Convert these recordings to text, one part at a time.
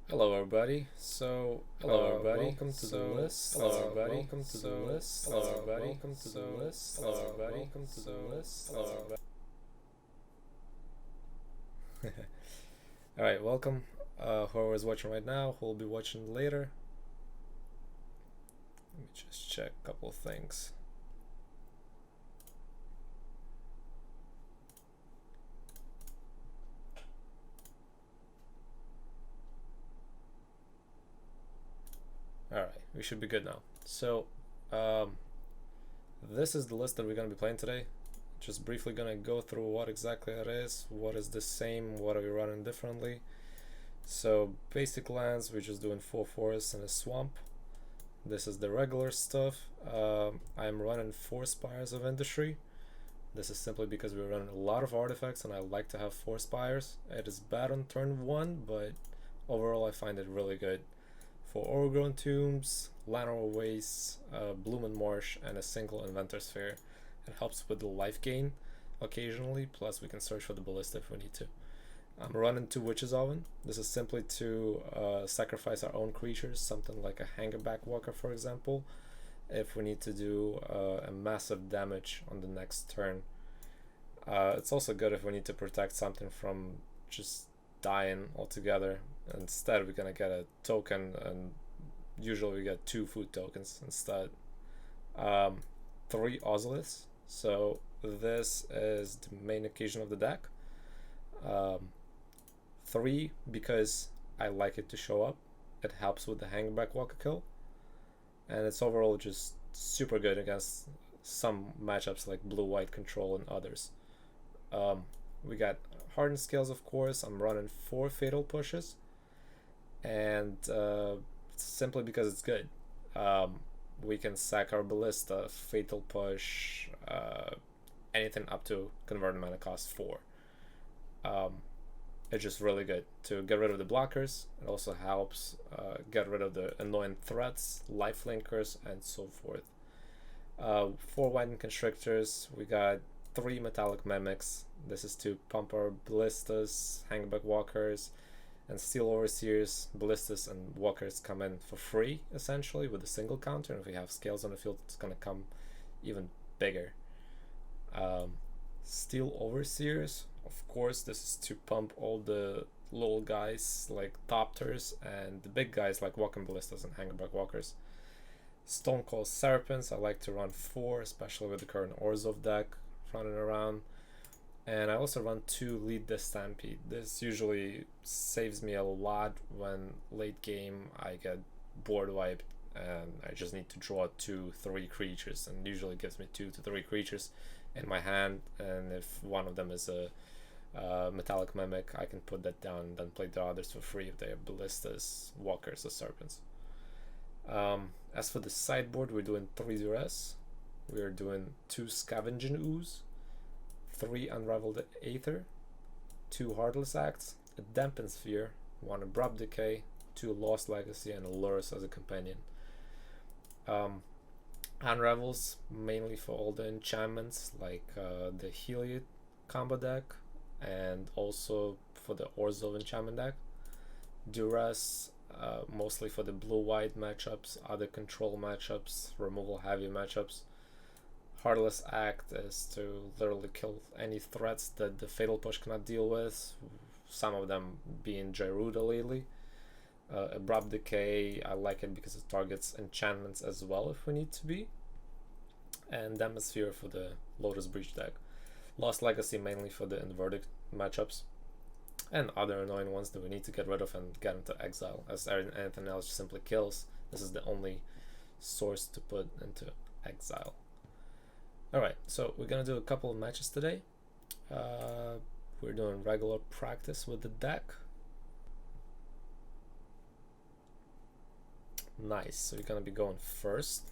Hello everybody. Welcome to the list. Hello everybody. Welcome to the list. Hello everybody. Welcome to the list. Hello everybody. Welcome to the list. Hello everybody. All right, welcome. Whoever is watching right now, who will be watching later. Let me just check a couple of things. Alright, we should be good now. So, this is the list that we're going to be playing today. Just briefly going to go through what exactly it is, what is the same, what are we running differently. So, basic lands, we're just doing 4 forests and a swamp. This is the regular stuff. I'm running 4 Spires of Industry. This is simply because we're running a lot of artifacts and I like to have 4 Spires. It is bad on turn 1, but overall I find it really good. For Overgrown Tombs, Lateral Wastes, Bloomin' Marsh, and a single Inventor Sphere. It helps with the life gain occasionally, plus we can search for the Ballista if we need to. I'm running 2 Witch's Oven. This is simply to sacrifice our own creatures, something like a Hangerback Walker for example, if we need to do a massive damage on the next turn. It's also good if we need to protect something from just dying altogether. Instead we're gonna get a token, and usually we get 2 food tokens instead. 3 Ozoliths, so this is the main occasion of the deck. 3 because I like it to show up. It helps with the Hangback Walker kill, and it's overall just super good against some matchups like blue-white control and others. We got Hardened Scales, of course. I'm running 4 Fatal Pushes, and simply because it's good. We can sack our Ballista, Fatal Push, anything up to converted mana cost 4. It's just really good to get rid of the blockers. It also helps get rid of the annoying threats, lifelinkers, and so forth. 4 Widened Constrictors. We got 3 Metallic Mimics. This is to pump our Ballistas, Hangback Walkers, and Steel Overseers. Ballistas and Walkers come in for free, essentially, with a single counter. And if we have Scales on the field, it's going to come even bigger. Steel Overseers, of course, this is to pump all the little guys like Thopters and the big guys like Walking Ballistas and Hangback Walkers. Stonecold Serpents, I like to run 4, especially with the current Orzhov deck running around. And I also run 2 Lead the Stampede. This usually saves me a lot when late game I get board wiped and I just need to draw 2-3 creatures, and usually gives me 2 to 3 creatures in my hand, and if one of them is a Metallic Mimic, I can put that down and then play the others for free if they have Ballistas, Walkers, or Serpents. As for the sideboard, we're doing 3 Duress. We're doing 2 Scavenging Ooze, 3 Unraveled Aether, 2 Heartless Acts, a Dampened Sphere, 1 Abrupt Decay, 2 Lost Legacy, and a Lurrus as a companion. Unravels mainly for all the enchantments like the Heliod combo deck, and also for the Orzhov enchantment deck. Duress mostly for the blue-white matchups, other control matchups, removal heavy matchups. Heartless Act is to literally kill any threats that the Fatal Push cannot deal with, some of them being Gyruda lately. Abrupt Decay, I like it because it targets enchantments as well if we need to be. And Demasphere for the Lotus Breach deck. Lost Legacy mainly for the inverted matchups, and other annoying ones that we need to get rid of and get into exile, as anything else simply kills. This is the only source to put into exile. Alright, so we're gonna do a couple of matches today. We're doing regular practice with the deck. Nice, so you're gonna be going first.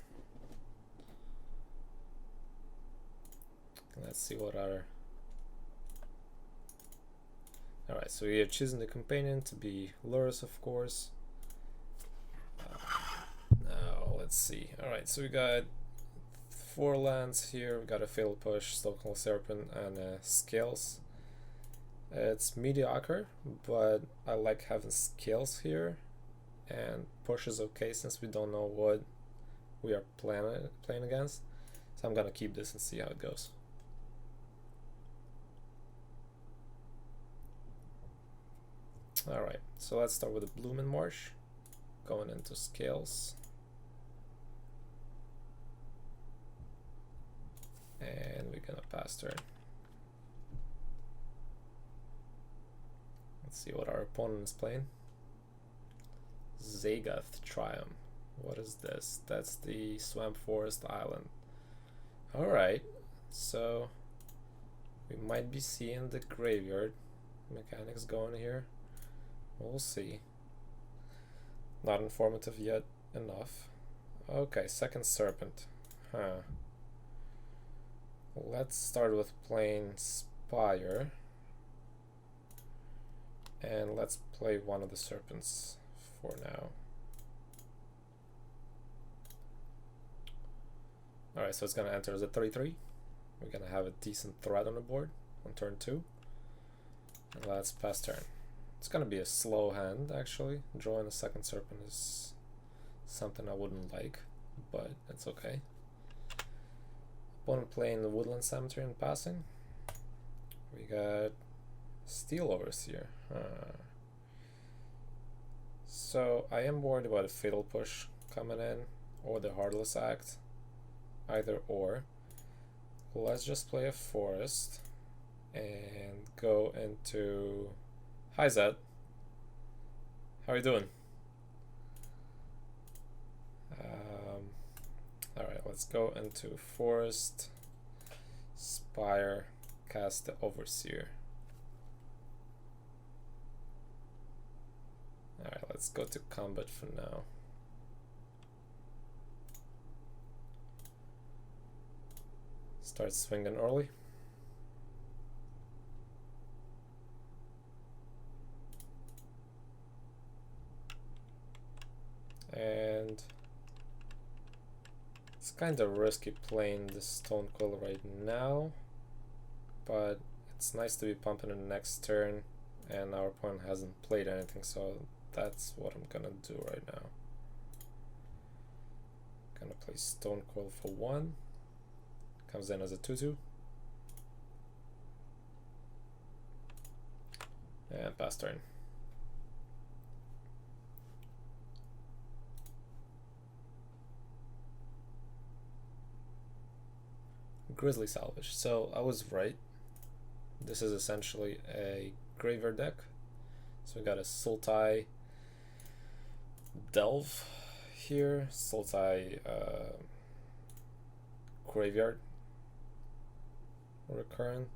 Let's see what our... Alright, so we are choosing the companion to be Lurrus, of course. Now, let's see. Alright, so we got 4 lands here. We got a Fatal Push, Stonecold Serpent, and Scales. It's mediocre, but I like having Scales here. and push is okay since we don't know what we are playing against. So I'm gonna keep this and see how it goes. Alright, so let's start with the Bloomin' Marsh. Going into scales. And we're gonna pass turn. Let's see what our opponent is playing. Jegantha Triumph. What is this? That's the Swamp Forest Island. Alright, so we might be seeing the graveyard mechanics going here. We'll see. Not informative yet enough. Okay, second Serpent. Huh. Let's start with playing Spire. And let's play one of the Serpents for now. Alright, so it's gonna enter as a 3/3. We're gonna have a decent threat on the board on turn 2. And let's pass turn. It's gonna be a slow hand, actually. Drawing a second Serpent is something I wouldn't like, but it's okay. Opponent playing the Woodland Cemetery and passing. We got Steel Overseer. So I am worried about a Fatal Push coming in, or the Heartless Act. Either or. Let's just play a Forest and go into... Hi Zed. How are you doing? Alright, let's go into Forest, Spire, cast the Overseer. Alright, let's go to combat for now. Start swinging early. And it's kind of risky playing the Stone Quill right now, but it's nice to be pumping in the next turn, and our opponent hasn't played anything, so that's what I'm gonna do right now. Gonna play Stone Quill for 1. Comes in as a 2/2. And pass turn. Grizzly Salvage. So I was right. This is essentially a graveyard deck. So we got a Sultai Delve here, Sultai Graveyard recurrent,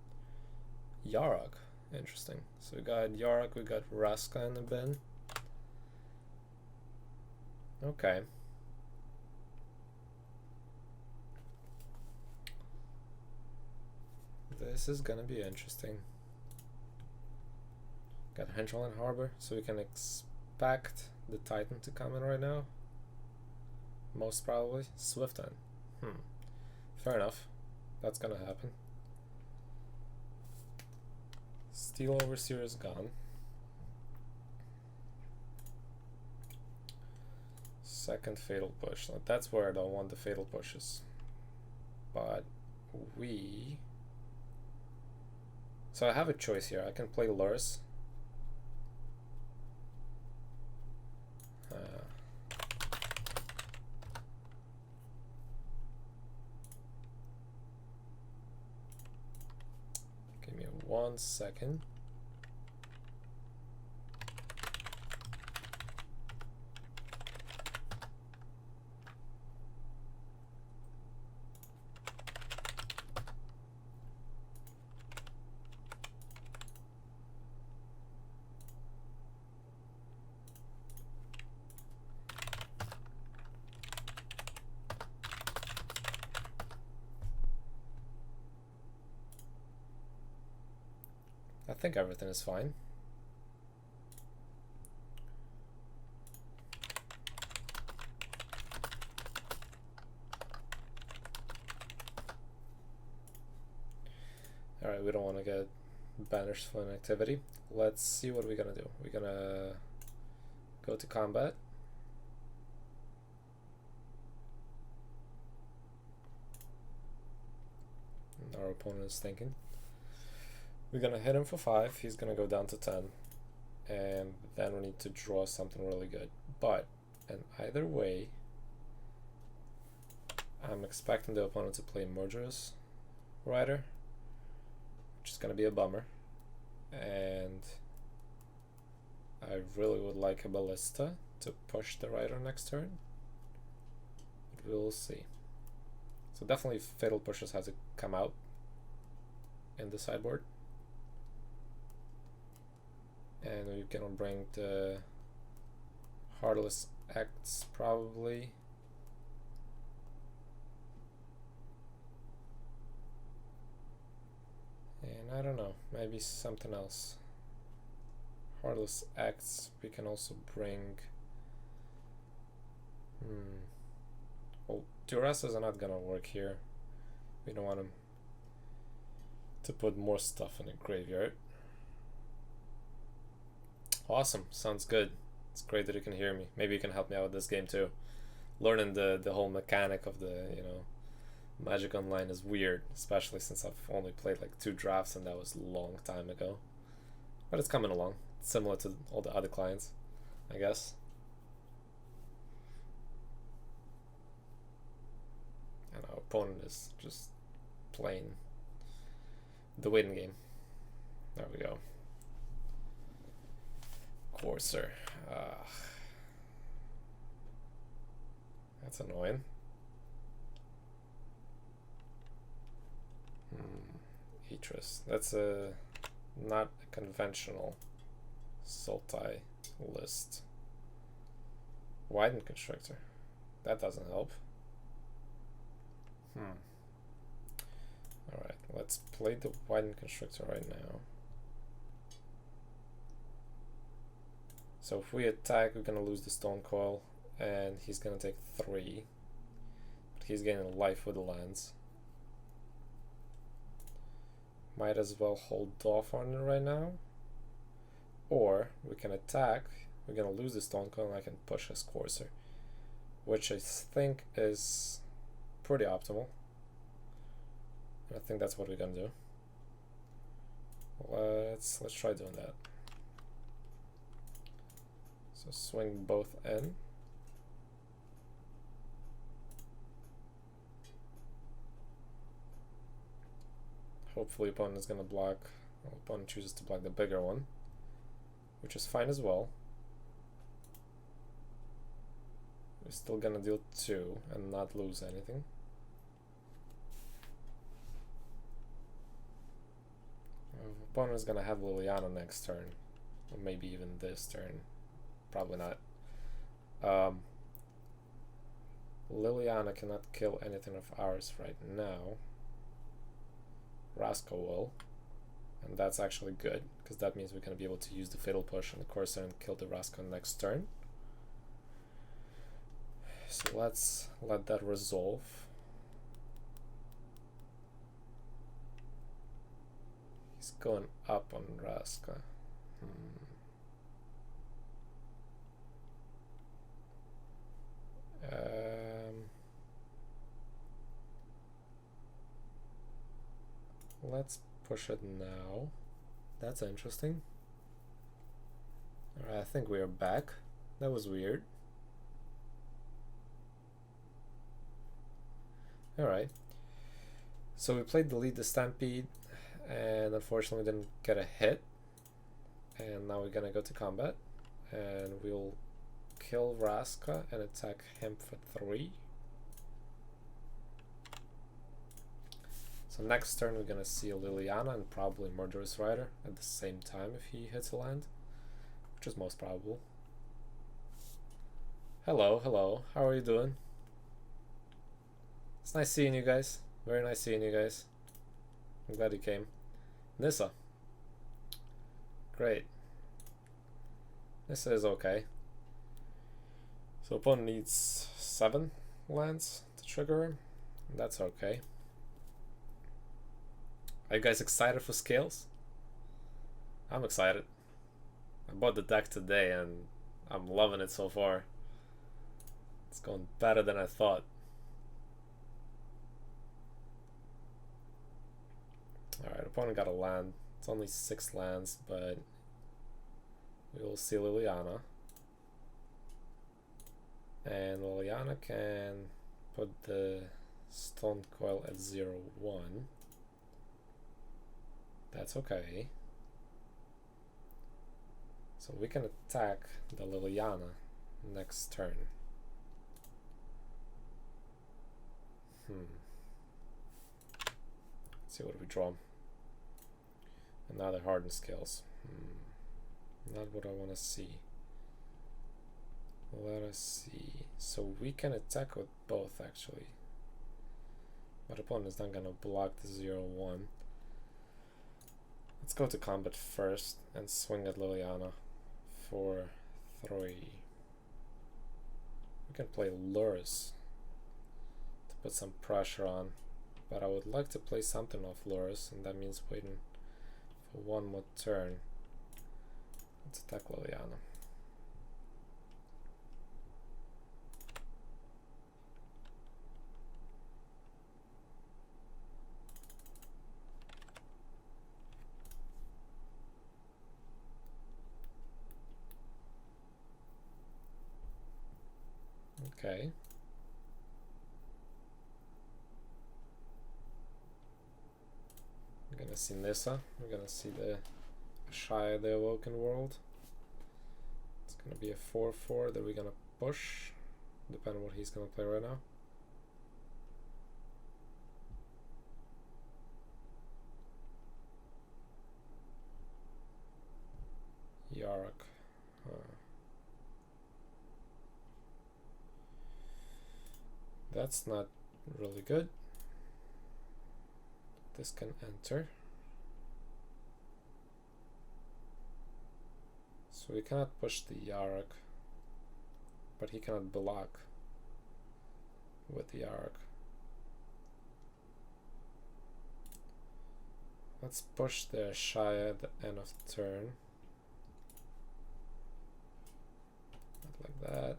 Yarok. Interesting. So we got Yarok, we got Raska in the bin. Okay. This is gonna be interesting. Got Hinterland Harbor, so we can expect the Titan to come in right now. Most probably. Swift End. Fair enough. That's gonna happen. Steel Overseer is gone. Second Fatal Push. Now, that's where I don't want the Fatal Pushes. But we... So I have a choice here. I can play Lurs. Give me 1 second. I think everything is fine. Alright, we don't want to get banished for inactivity. Let's see what we're gonna do. We're gonna go to combat. our opponent is thinking. We're gonna hit him for 5, he's gonna go down to 10, and then we need to draw something really good. But in either way, I'm expecting the opponent to play Murderous Rider, which is gonna be a bummer, and I really would like a Ballista to push the Rider next turn, but we'll see. So definitely Fatal Pushes has to come out in the sideboard. And we can bring the Heartless Acts probably. And I don't know, maybe something else. Heartless Acts, we can also bring... Well, Duras are not gonna work here. We don't want him to put more stuff in the graveyard. Awesome, sounds good. It's great that you can hear me. Maybe you can help me out with this game too. Learning the whole mechanic of the, you know, Magic Online is weird, especially since I've only played like 2 drafts and that was a long time ago. But it's coming along. It's similar to all the other clients, I guess. And our opponent is just playing the waiting game. There we go. Courser. That's annoying. Etris. That's a not a conventional Sultai list. Widen Constructor. That doesn't help. Alright, let's play the Widen Constructor right now. So if we attack, we're gonna lose the Stone Coil, and he's gonna take 3. But he's gaining life with the lands. Might as well hold off on it right now. Or we can attack, we're gonna lose the Stone Coil, and I can push his Courser, which I think is pretty optimal. I think that's what we're gonna do. Let's try doing that. So swing both in. Hopefully opponent is gonna block. Well, opponent chooses to block the bigger one, which is fine as well. We're still gonna deal 2 and not lose anything. Opponent is gonna have Liliana next turn, or maybe even this turn. Probably not. Liliana cannot kill anything of ours right now. Raska will, and that's actually good, because that means we're going to be able to use the Fatal Push on the Corsair and kill the Raska next turn. So let's let that resolve. He's going up on Raska. Let's push it now. That's interesting. Alright, I think we are back. That was weird. Alright. So we played Delete the Stampede, and unfortunately didn't get a hit. And now we're gonna go to combat, and we'll kill Raska and attack him for 3. So next turn we're gonna see Liliana and probably Murderous Rider at the same time if he hits a land, which is most probable. Hello, hello, how are you doing? It's nice seeing you guys. Very nice seeing you guys. I'm glad you came. Nissa. Great. Nissa is okay. So opponent needs 7 lands to trigger him. That's okay. Are you guys excited for Scales? I'm excited. I bought the deck today and I'm loving it so far. It's going better than I thought. Alright, opponent got a land. It's only 6 lands, but we will see Liliana. And Liliana can put the Stone Coil at 0-1. That's okay. So we can attack the Liliana next turn. Let's see what we draw. Another hardened scales. Not what I want to see. Let us see. So we can attack with both actually. But opponent is not gonna block the 0-1. Let's go to combat first and swing at Liliana for 3. We can play Lurrus to put some pressure on, but I would like to play something off Lurrus, and that means waiting for one more turn. Let's attack Liliana. Okay. We're gonna see Nissa. We're gonna see the Shia, the Awoken World. It's gonna be a 4-4 that we're gonna push, depending on what he's gonna play right now. Yarok. That's not really good. This can enter. So we cannot push the Yarok, but he cannot block with the Yarok. Let's push the Shia at the end of turn. Not like that.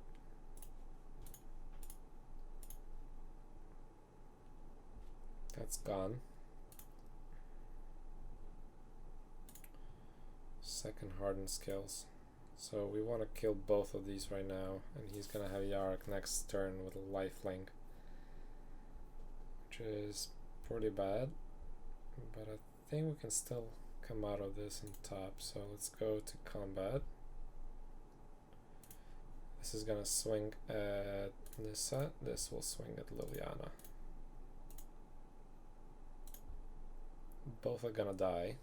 That's gone. Second hardened skills. So we want to kill both of these right now, and he's gonna have Yarok next turn with a lifelink, which is pretty bad, but I think we can still come out of this on top. So let's go to combat. This is gonna swing at Nissa, this will swing at Liliana. Both are gonna die.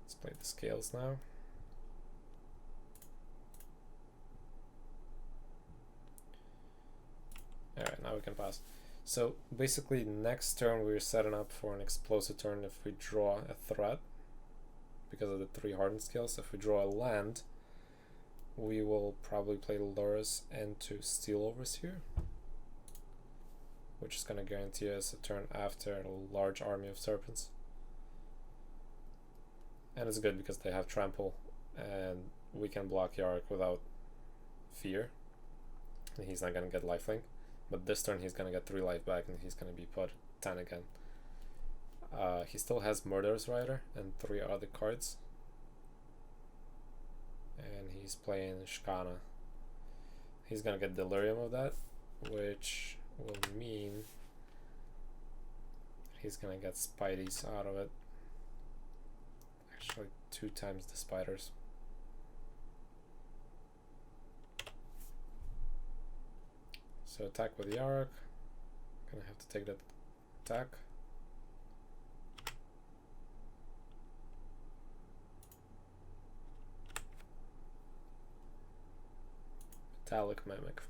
Let's play the scales now. Alright, now we can pass. So basically next turn we're setting up for an explosive turn if we draw a threat because of the 3 hardened skills. If we draw a land, we will probably play Lurrus into Stealovers here, which is going to guarantee us a turn after a large army of serpents. And it's good because they have trample and we can block Yarok without fear. And he's not going to get lifelink. But this turn he's going to get 3 life back and he's going to be put 10 again. He still has Murderous Rider and 3 other cards. And he's playing Shkana. He's going to get Delirium of that, which will mean he's gonna get Spideys out of it. Actually 2 times the spiders. So attack with Yarok. Gonna have to take that attack. Metallic Mimic.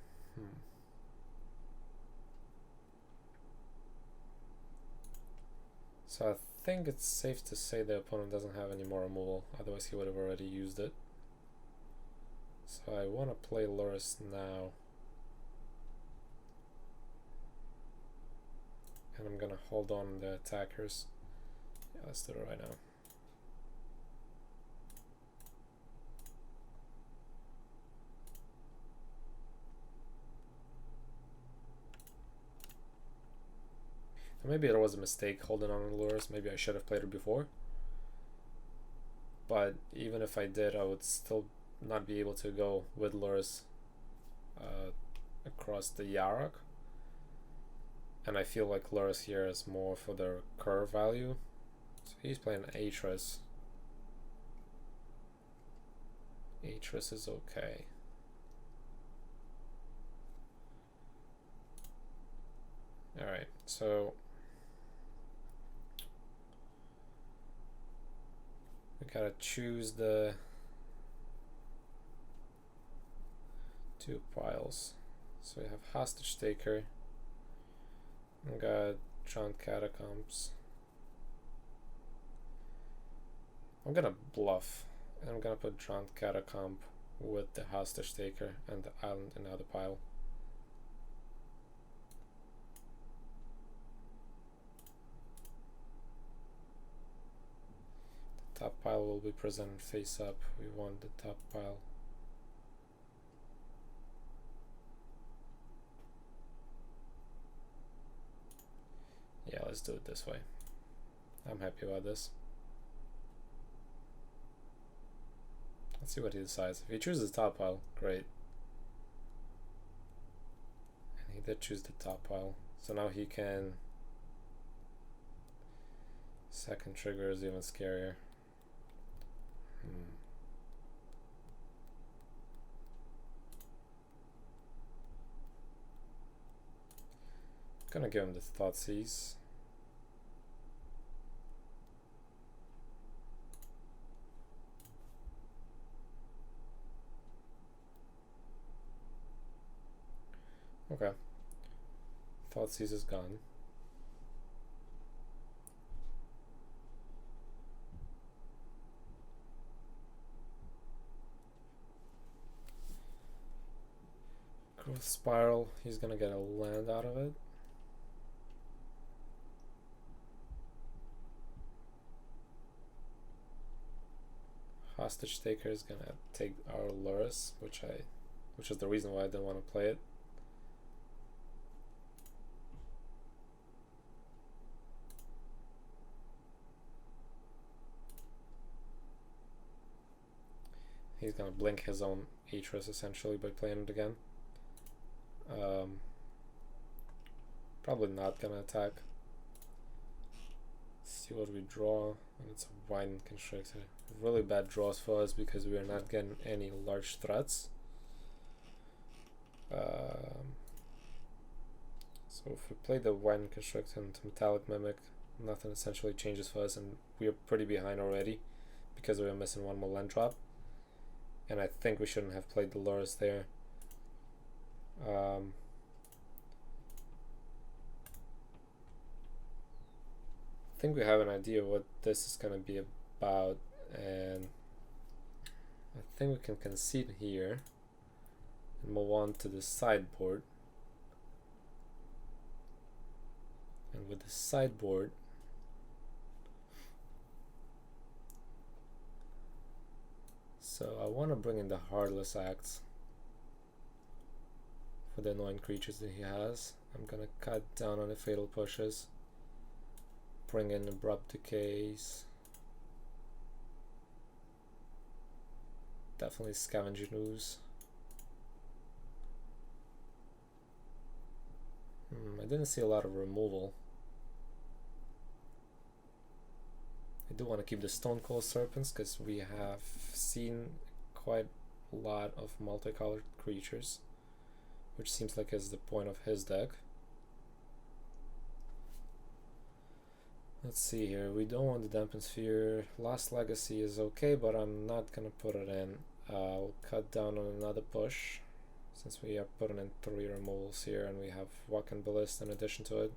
So I think it's safe to say the opponent doesn't have any more removal, otherwise he would have already used it. So I want to play Lurrus now. And I'm gonna hold on the attackers. Yeah, let's do it right now. Maybe it was a mistake holding on to lures. Maybe I should have played it before. But even if I did, I would still not be able to go with lures across the Yarok. And I feel like lures here is more for the curve value. So he's playing Atris. Atris is okay. Alright, so we gotta choose the 2 piles. So we have Hostage Taker. We got Drowned Catacombs. I'm gonna bluff, and I'm gonna put Drowned Catacomb with the Hostage Taker and the Island in the other pile. The top pile will be presented face up. We want the top pile. Yeah, let's do it this way. I'm happy about this. Let's see what he decides. If he chooses the top pile, great. And he did choose the top pile. So now he can... Second trigger is even scarier. Gonna give him the Thoughtseize. Okay. Thoughtseize is gone. Growth Spiral, he's gonna get a land out of it. Hostage Taker is gonna take our Lurrus, which is the reason why I didn't want to play it. He's gonna blink his own Atris essentially by playing it again. Probably not gonna attack. See what we draw, and it's a Wine Constrictor. Really bad draws for us because we are not getting any large threats. So if we play the Wine Constrictor into Metallic Mimic, nothing essentially changes for us, and we are pretty behind already because we are missing one more land drop. And I think we shouldn't have played the Lurrus there. I think we have an idea what this is going to be about, and I think we can concede here and move on to the sideboard. And with the sideboard, so I want to bring in the Heartless Act for the annoying creatures that he has. I'm gonna cut down on the Fatal Pushes, bring in Abrupt Decays, definitely Scavenging Ooze. I didn't see a lot of removal. I do want to keep the Stonecold Serpents because we have seen quite a lot of multicolored creatures, which seems like is the point of his deck. Let's see here, we don't want the Dampened Sphere. Lost Legacy is okay, but I'm not gonna put it in. I'll cut down on another push, since we are putting in 3 removals here and we have Walk and Ballista in addition to it.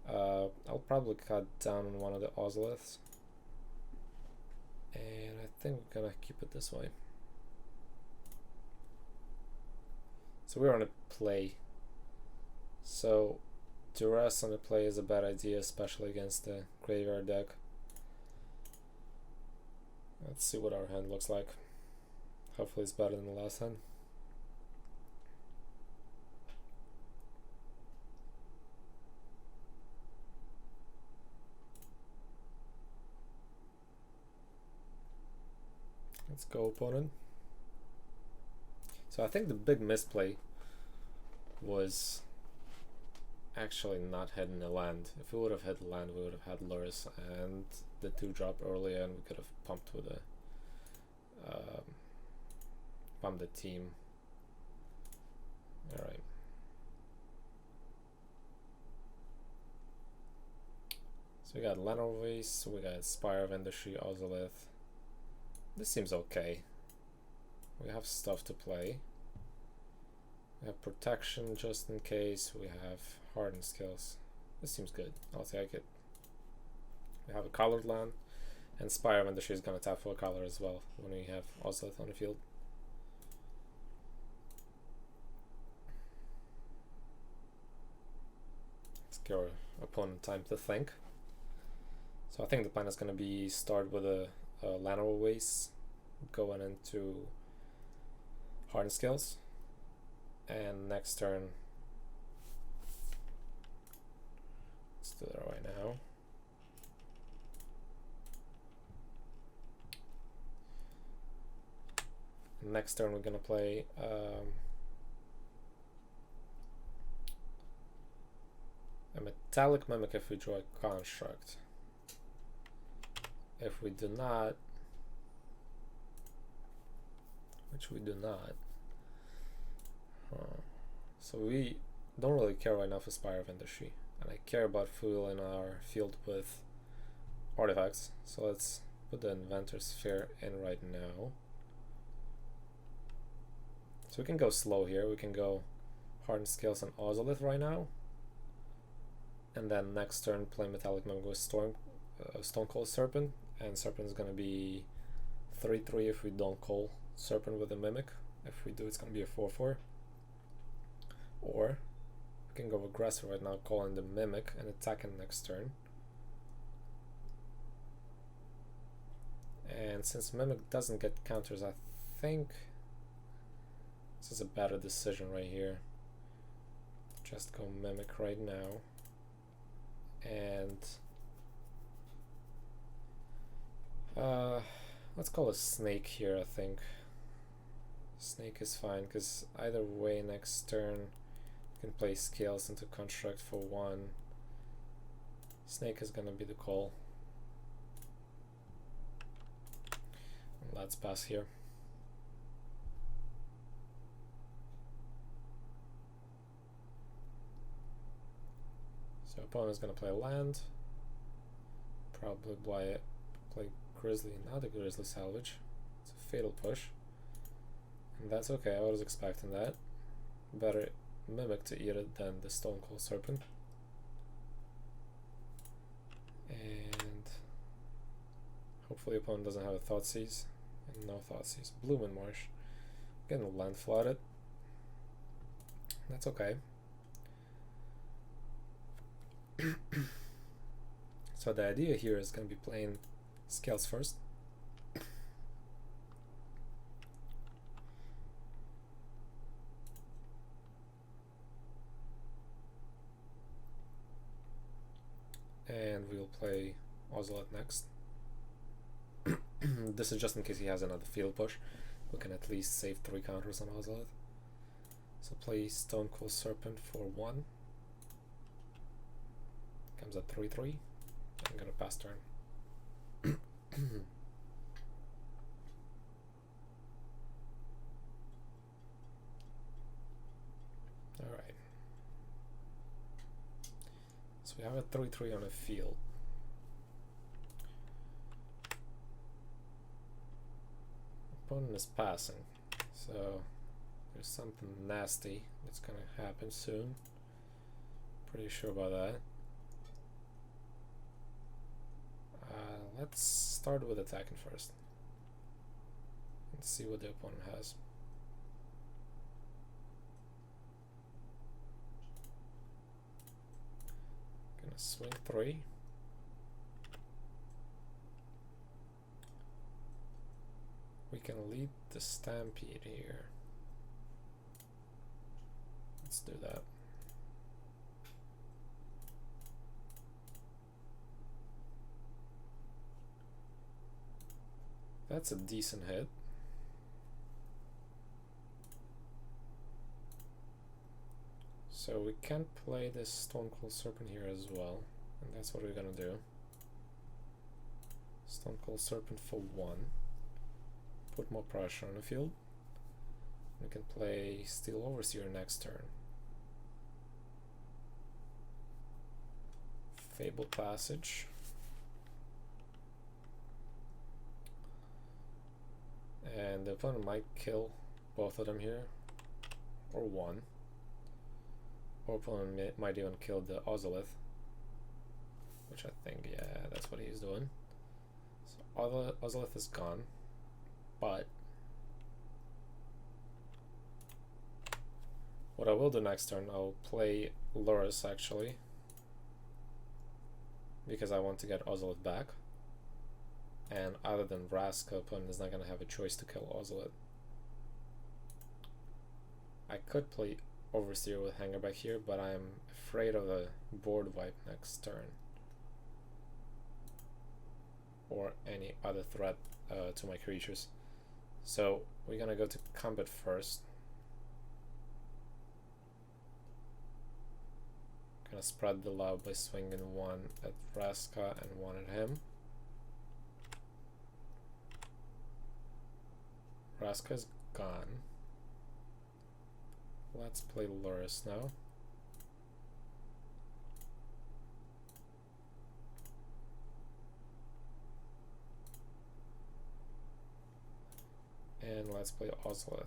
I'll probably cut down on one of the Ozoliths, and I think we're gonna keep it this way. So we're on a play, so duress on the play is a bad idea, especially against the graveyard deck. Let's see what our hand looks like. Hopefully it's better than the last hand. Let's go, opponent. So I think the big misplay was actually not hitting a land. If we would have hit land, we would have had lures and the 2-drop earlier, and we could have pumped with a pumped the team. All right. So we got Lannerways, we got Spire of Industry, Ozolith. This seems okay. We have stuff to play. We have protection just in case. We have hardened skills. This seems good. I'll take it. We have a colored land, and Spire of Industry is going to tap for a color as well when we have Ozolith on the field. Let's give our opponent time to think. So I think the plan is going to be start with a Lannerways going into hardened skills, and next turn, let's do that right now. Next turn we're gonna play a Metallic Mimic if we draw a construct. If we do not, which we do not, so we don't really care right now for Spire of Industry, and I care about fueling our field with artifacts. So let's put the Inventor Sphere in right now. So we can go slow here. We can go Hardened Scales and Ozolith right now, and then next turn play Metallic Mimic with Stonecold Serpent, and Serpent is going to be 3/3 if we don't call Serpent with a Mimic. If we do, it's going to be a 4/4. Or we can go aggressive right now, calling the Mimic and attacking next turn. And since Mimic doesn't get counters, I think this is a better decision right here. Just go Mimic right now. And let's call a Snake here, I think. Snake is fine, because either way next turn you can play Scales into Construct for 1. Snake is gonna be the call. Let's pass here. So opponent's gonna play land. Probably play Grizzly, not a Grizzly Salvage. It's a Fatal Push. And that's okay, I was expecting that. Better Mimic to eat it than the Stonecold Serpent. And hopefully opponent doesn't have a Thoughtseize. And no Thoughtseize. Bloomin' Marsh. Getting land flooded. That's okay. So the idea here is going to be playing Scales first. And we'll play Ozolith next. This is just in case he has another field push. We can at least save 3 counters on Ozolith. So play Stonecold Serpent for 1. Comes at 3/3. I'm gonna pass turn. Alright. So we have a 3/3 on a field. Opponent is passing. So there's something nasty that's gonna happen soon. Pretty sure about that. Let's start with attacking first. Let's see what the opponent has. Gonna swing 3. We can lead the Stampede here. Let's do that. That's a decent hit. So we can play this Stonecold Serpent here as well, and that's what we're gonna do. Stonecold Serpent for 1. Put more pressure on the field. We can play Steel Overseer next turn. Fabled Passage. And the opponent might kill both of them here, or one. Or opponent might even kill the Ozolith, which I think, yeah, that's what he's doing. So Ozolith is gone, but what I will do next turn, I'll play Lurrus actually, because I want to get Ozolith back. And other than Vraska, opponent is not going to have a choice to kill Ozolith. I could play Overseer with Hangerback here, but I'm afraid of a board wipe next turn. Or any other threat to my creatures. So we're going to go to combat first. Gonna spread the love by swinging one at Vraska and one at him. Vraska is gone. Let's play Lurrus now. And let's play Ozolith.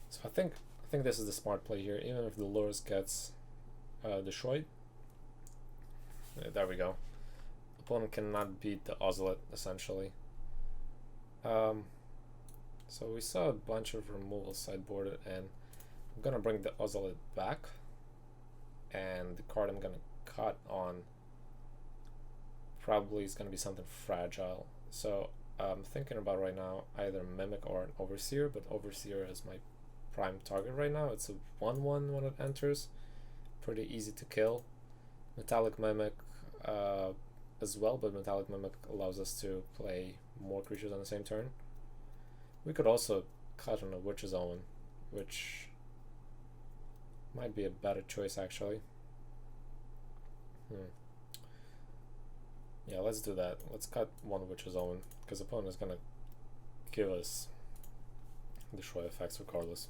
So I think this is the smart play here, even if the Lurrus gets destroyed. There we go. Opponent cannot beat the Ozolith, essentially. So we saw a bunch of removal sideboarded, and I'm gonna bring the Ozolith back, and the card I'm gonna cut on probably is gonna be something fragile. So I'm thinking about right now either Mimic or an Overseer, but Overseer is my prime target right now. It's a 1/1 when it enters, pretty easy to kill. Metallic Mimic as well, but Metallic Mimic allows us to play more creatures on the same turn. We could also cut on a Witch's Omen, which might be a better choice actually. Yeah, let's do that. Let's cut one Witch's Omen, because the opponent is gonna give us destroy effects regardless.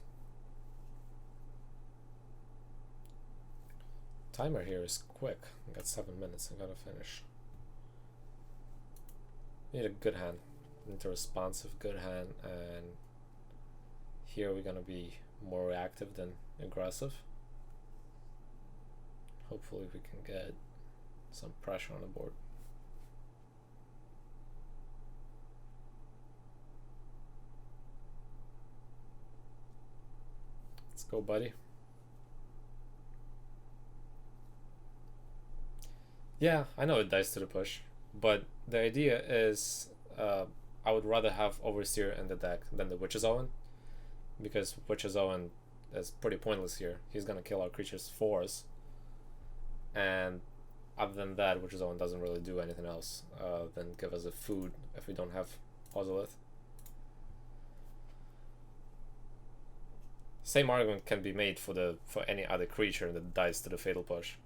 Timer here is quick. I got 7 minutes. I gotta finish. Need a good hand. Need a responsive good hand, and here we're gonna be more reactive than aggressive. Hopefully we can get some pressure on the board. Let's go, buddy. Yeah, I know it dies to the push, but the idea is I would rather have Overseer in the deck than the Witch's Owen, because Witch's Owen is pretty pointless here. He's gonna kill our creatures for us, and other than that, Witch's Owen doesn't really do anything else than give us a food if we don't have Ozolith. Same argument can be made for any other creature that dies to the Fatal Push.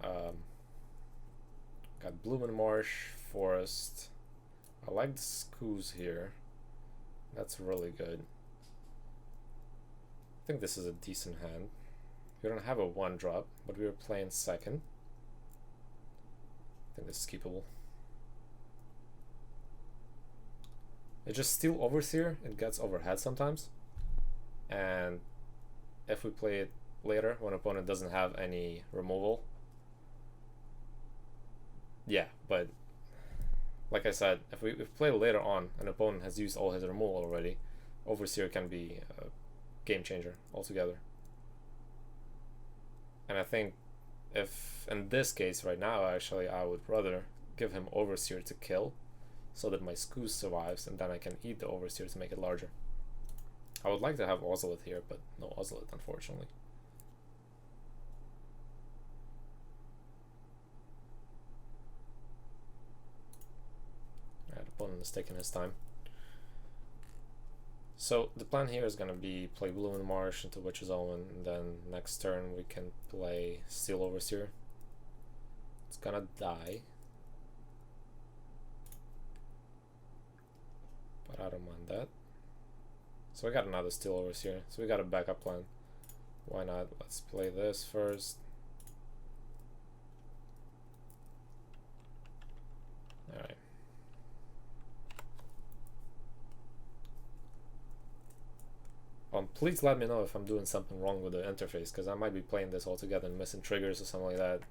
Got Bloom Marsh, Forest. I like the Skoos here. That's really good. I think this is a decent hand. We don't have a 1-drop, but we were playing second. I think this is keepable. It's just Steel Overseer. It gets overhead sometimes. And if we play it later, when opponent doesn't have any removal, yeah, but like I said, if we play later on, an opponent has used all his removal already, Overseer can be a game changer altogether. And I think if in this case right now, actually, I would rather give him Overseer to kill, so that my Skoos survives, and then I can eat the Overseer to make it larger. I would like to have Ozolith here, but no Ozolith, unfortunately. Opponent is taking his time. So the plan here is gonna be play Blue in Marsh into Witch's Omen, and then next turn we can play Steel Overseer. It's gonna die, but I don't mind that. So we got another Steel Overseer, so we got a backup plan. Why not? Let's play this first. Alright. Please let me know if I'm doing something wrong with the interface, because I might be playing this all together and missing triggers or something like that.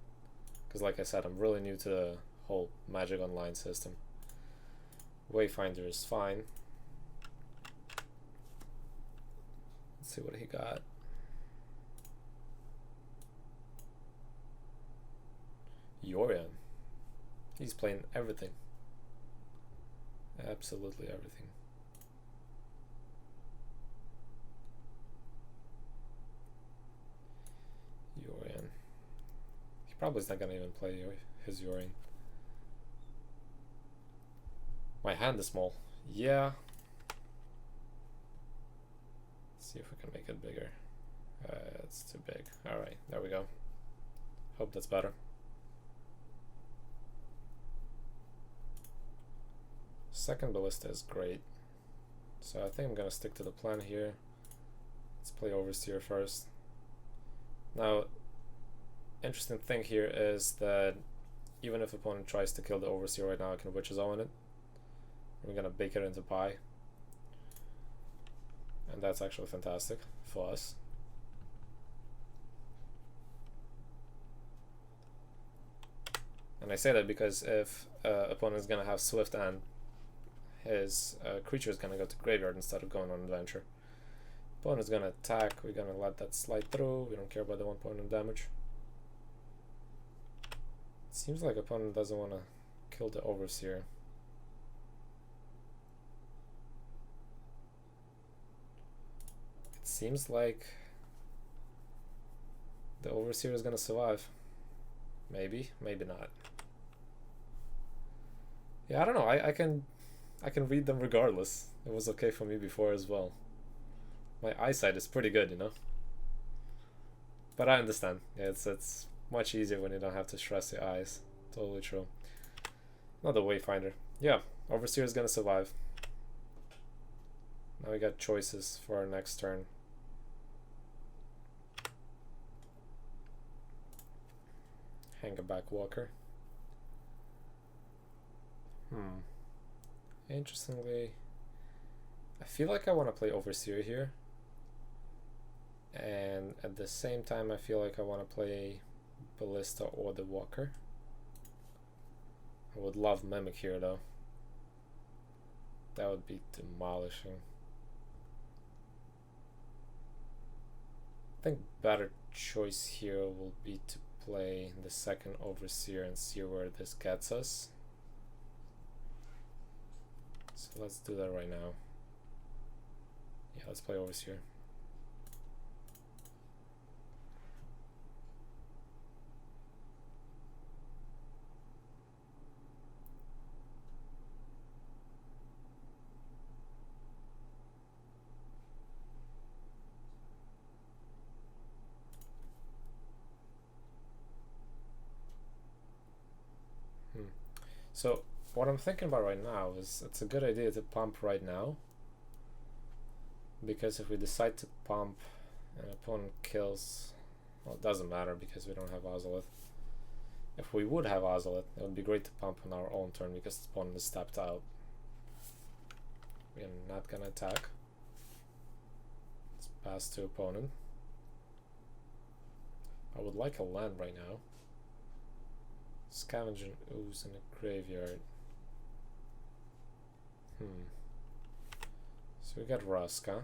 Because like I said, I'm really new to the whole Magic Online system. Wayfinder is fine. Let's see what he got. Yorion. He's playing everything. Absolutely everything. Yorion. He probably is not gonna even play his Yorion. My hand is small. Yeah. Let's see if we can make it bigger. It's too big. Alright, there we go. Hope that's better. Second Ballista is great. So I think I'm gonna stick to the plan here. Let's play Overseer first. Now, interesting thing here is that even if opponent tries to kill the Overseer right now, I can Witch's Omen it. We're gonna bake it into pie. And that's actually fantastic for us. And I say that because if opponent is gonna have Swift and his creature is gonna go to graveyard instead of going on adventure. Opponent is gonna attack, we're gonna let that slide through, we don't care about the 1 point of damage. It seems like opponent doesn't wanna kill the Overseer. It seems like the Overseer is gonna survive. Maybe, maybe not. Yeah, I don't know, I can read them regardless. It was okay for me before as well. My eyesight is pretty good, you know. But I understand. Yeah, it's much easier when you don't have to stress your eyes. Totally true. Another Wayfinder. Yeah, Overseer is gonna survive. Now we got choices for our next turn. Hangerback Walker. Interestingly, I feel like I want to play Overseer here. And at the same time, I feel like I want to play Ballista or the Walker. I would love Mimic here though. That would be demolishing. I think better choice here will be to play the second Overseer and see where this gets us. So let's do that right now. Yeah, let's play Overseer. So what I'm thinking about right now is it's a good idea to pump right now, because if we decide to pump and opponent kills, well, it doesn't matter because we don't have Ozolith. If we would have Ozolith, it would be great to pump on our own turn because the opponent is tapped out. We are not gonna attack. Let's pass to opponent. I would like a land right now. Scavenging Ooze in a graveyard. So we got Raska.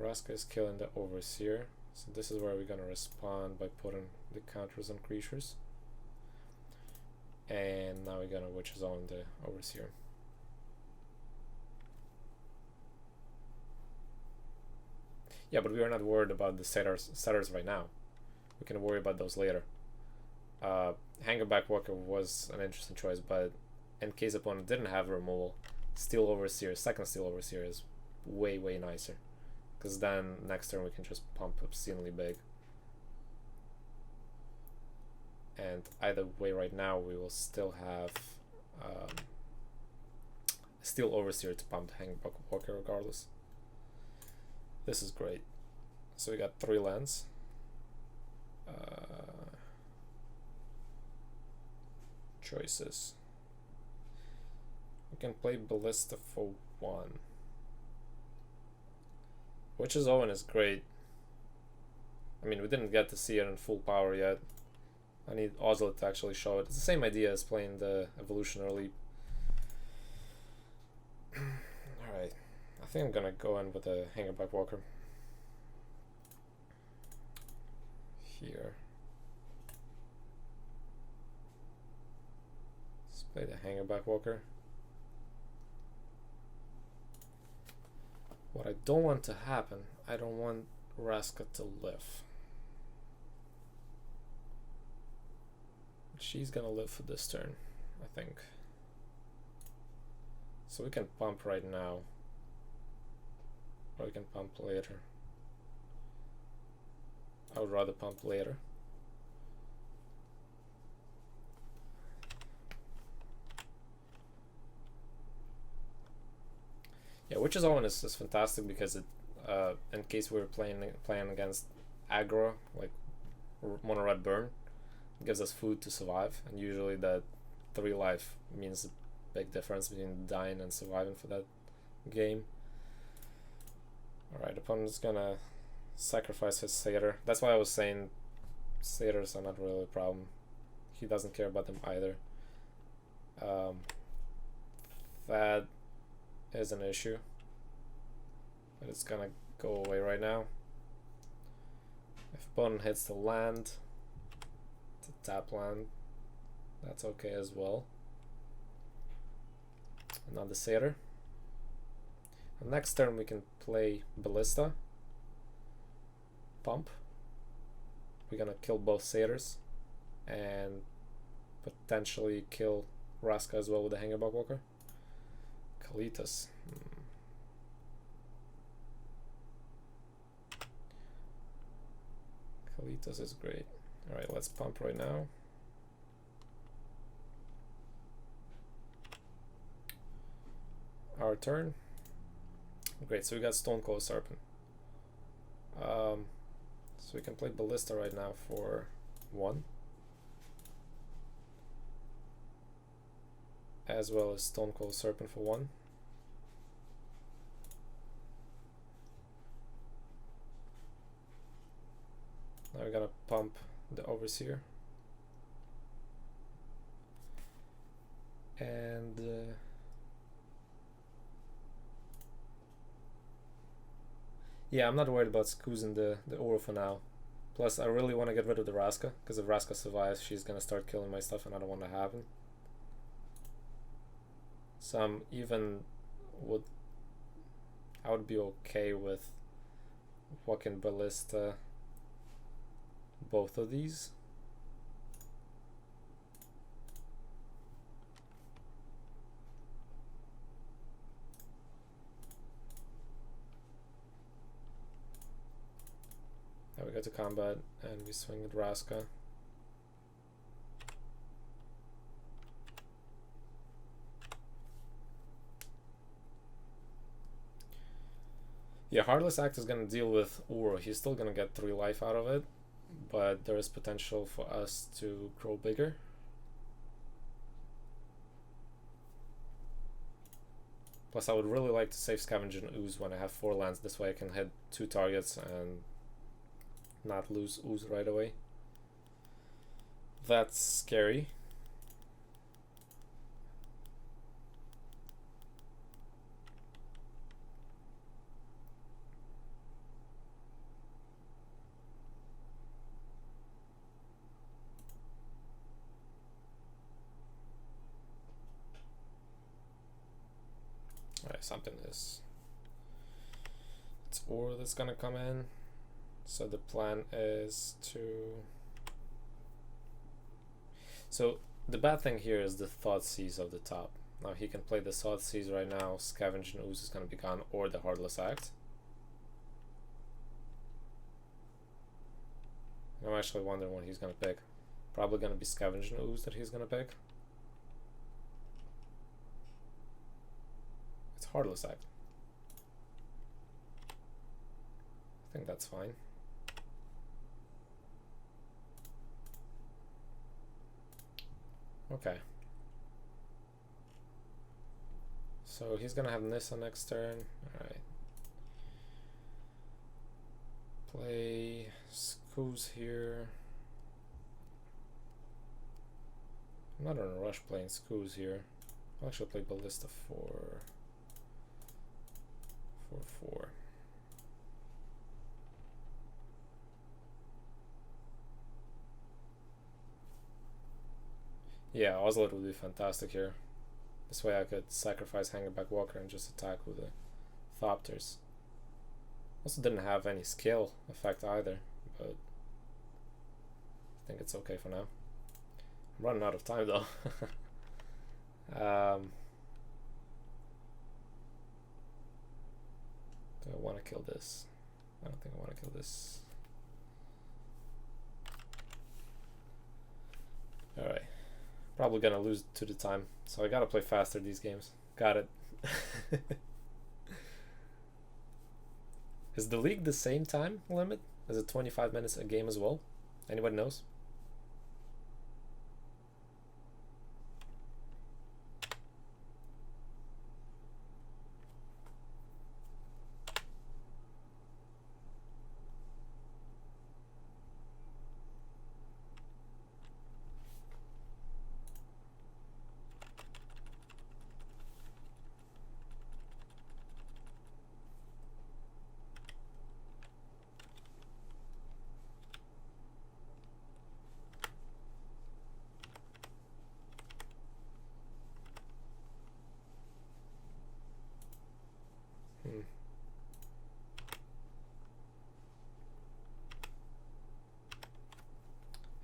Raska is killing the Overseer. So this is where we're gonna respond by putting the counters on creatures. And now we're gonna Witch's Omen the Overseer. Yeah, but we are not worried about the setters right now. We can worry about those later. Hangerback Walker was an interesting choice, but in case opponent didn't have removal, Steel Overseer, second Steel Overseer is way nicer, because then next turn we can just pump obscenely big. And either way, right now we will still have Steel Overseer to pump the Hangbuck Walker regardless. This is great. So we got 3 lands. Choices. We can play Ballista for 1. Witch's Owen is great. I mean, we didn't get to see it in full power yet. I need Ozlet to actually show it. It's the same idea as playing the Evolutionary Leap. Alright, I think I'm gonna go in with a Hangbuck Walker. Here. Let's play the Hangbuck Walker. What I don't want to happen, I don't want Raska to live. She's gonna live for this turn, I think. So we can pump right now. Or we can pump later. I would rather pump later. Yeah, Witch's Owen is fantastic because it, in case we're playing against aggro, like mono red burn, it gives us food to survive, and usually that 3 life means a big difference between dying and surviving for that game. Alright, opponent's gonna sacrifice his Satyr. That's why I was saying Satyrs are not really a problem. He doesn't care about them either. That is an issue, but it's gonna go away right now. If opponent hits the land, it's a tap land, that's okay as well. Another Satyr. And next turn we can play Ballista, pump. We're gonna kill both Satyrs and potentially kill Raska as well with the Hangbuck Walker. Kalitas. Kalitas is great. Alright, let's pump right now. Our turn. Great, so we got Stonecold Serpent. So we can play Ballista right now for 1. As well as Stonecold Serpent for 1. Now we're gonna pump the Overseer. And yeah, I'm not worried about scoozing the Uro for now. Plus, I really want to get rid of the Raska, because if Raska survives, she's gonna start killing my stuff, and I don't want to happen. So I'm even I would be okay with walking Ballista both of these. Now we go to combat and we swing with Raska. Yeah, Heartless Act is going to deal with Uro. He's still going to get 3 life out of it, but there is potential for us to grow bigger. Plus, I would really like to save Scavenge and Ooze when I have 4 lands. This way I can hit 2 targets and not lose Ooze right away. That's scary. Alright, something is... It's Ore that's gonna come in. So the plan is to... So the bad thing here is the Thoughtseize of the top. Now he can play the Sod Seas right now, Scavenge and Ooze is gonna be gone, or the Heartless Act. I'm actually wondering what he's gonna pick. Probably gonna be Scavenge and Ooze that he's gonna pick. It's Heartless Act. I think that's fine. Okay. So he's gonna have Nissa next turn. Alright. Play Skoos here. I'm not in a rush playing Skoos here. I'll actually play Ballista for 4. Yeah, Ozlet would be fantastic here. This way I could sacrifice Hangerback Walker and just attack with the Thopters. Also didn't have any skill effect either, but I think it's okay for now. I'm running out of time though. Do I want to kill this? I don't think I want to kill this. Alright. Probably gonna lose to the time, so I gotta play faster these games. Got it. Is the league the same time limit? Is it 25 minutes a game as well? Anybody knows?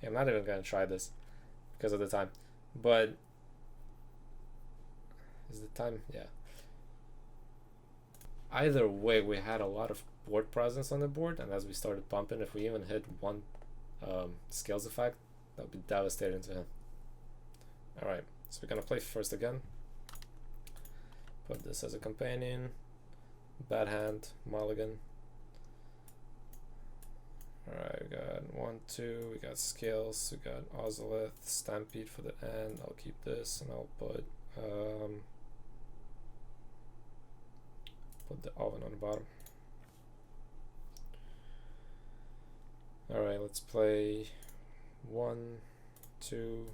I'm not even gonna try this because of the time, but is the time? Yeah. Either way, we had a lot of board presence on the board, and as we started pumping, if we even hit one skills effect, that would be devastating to him. Alright, so we're gonna play first again. Put this as a companion. Bad hand, mulligan. Alright, we got 1, 2, we got skills, we got Ozolith, Stampede for the end. I'll keep this and I'll put the oven on the bottom. Alright, let's play 1, 2,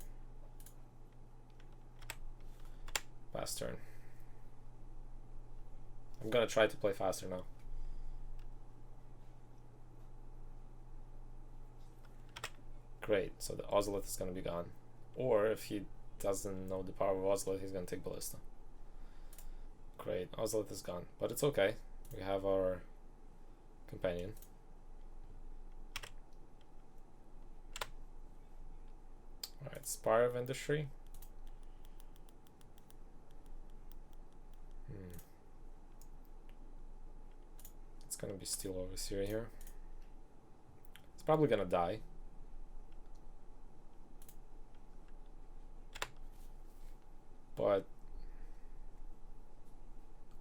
pass turn. I'm gonna try to play faster now. Great, so the Ozolith is gonna be gone. Or if he doesn't know the power of Ozolith, he's gonna take Ballista. Great, Ozolith is gone, but it's okay. We have our companion. Alright, Spire of Industry. It's gonna be Steel Overseer here. It's probably gonna die. But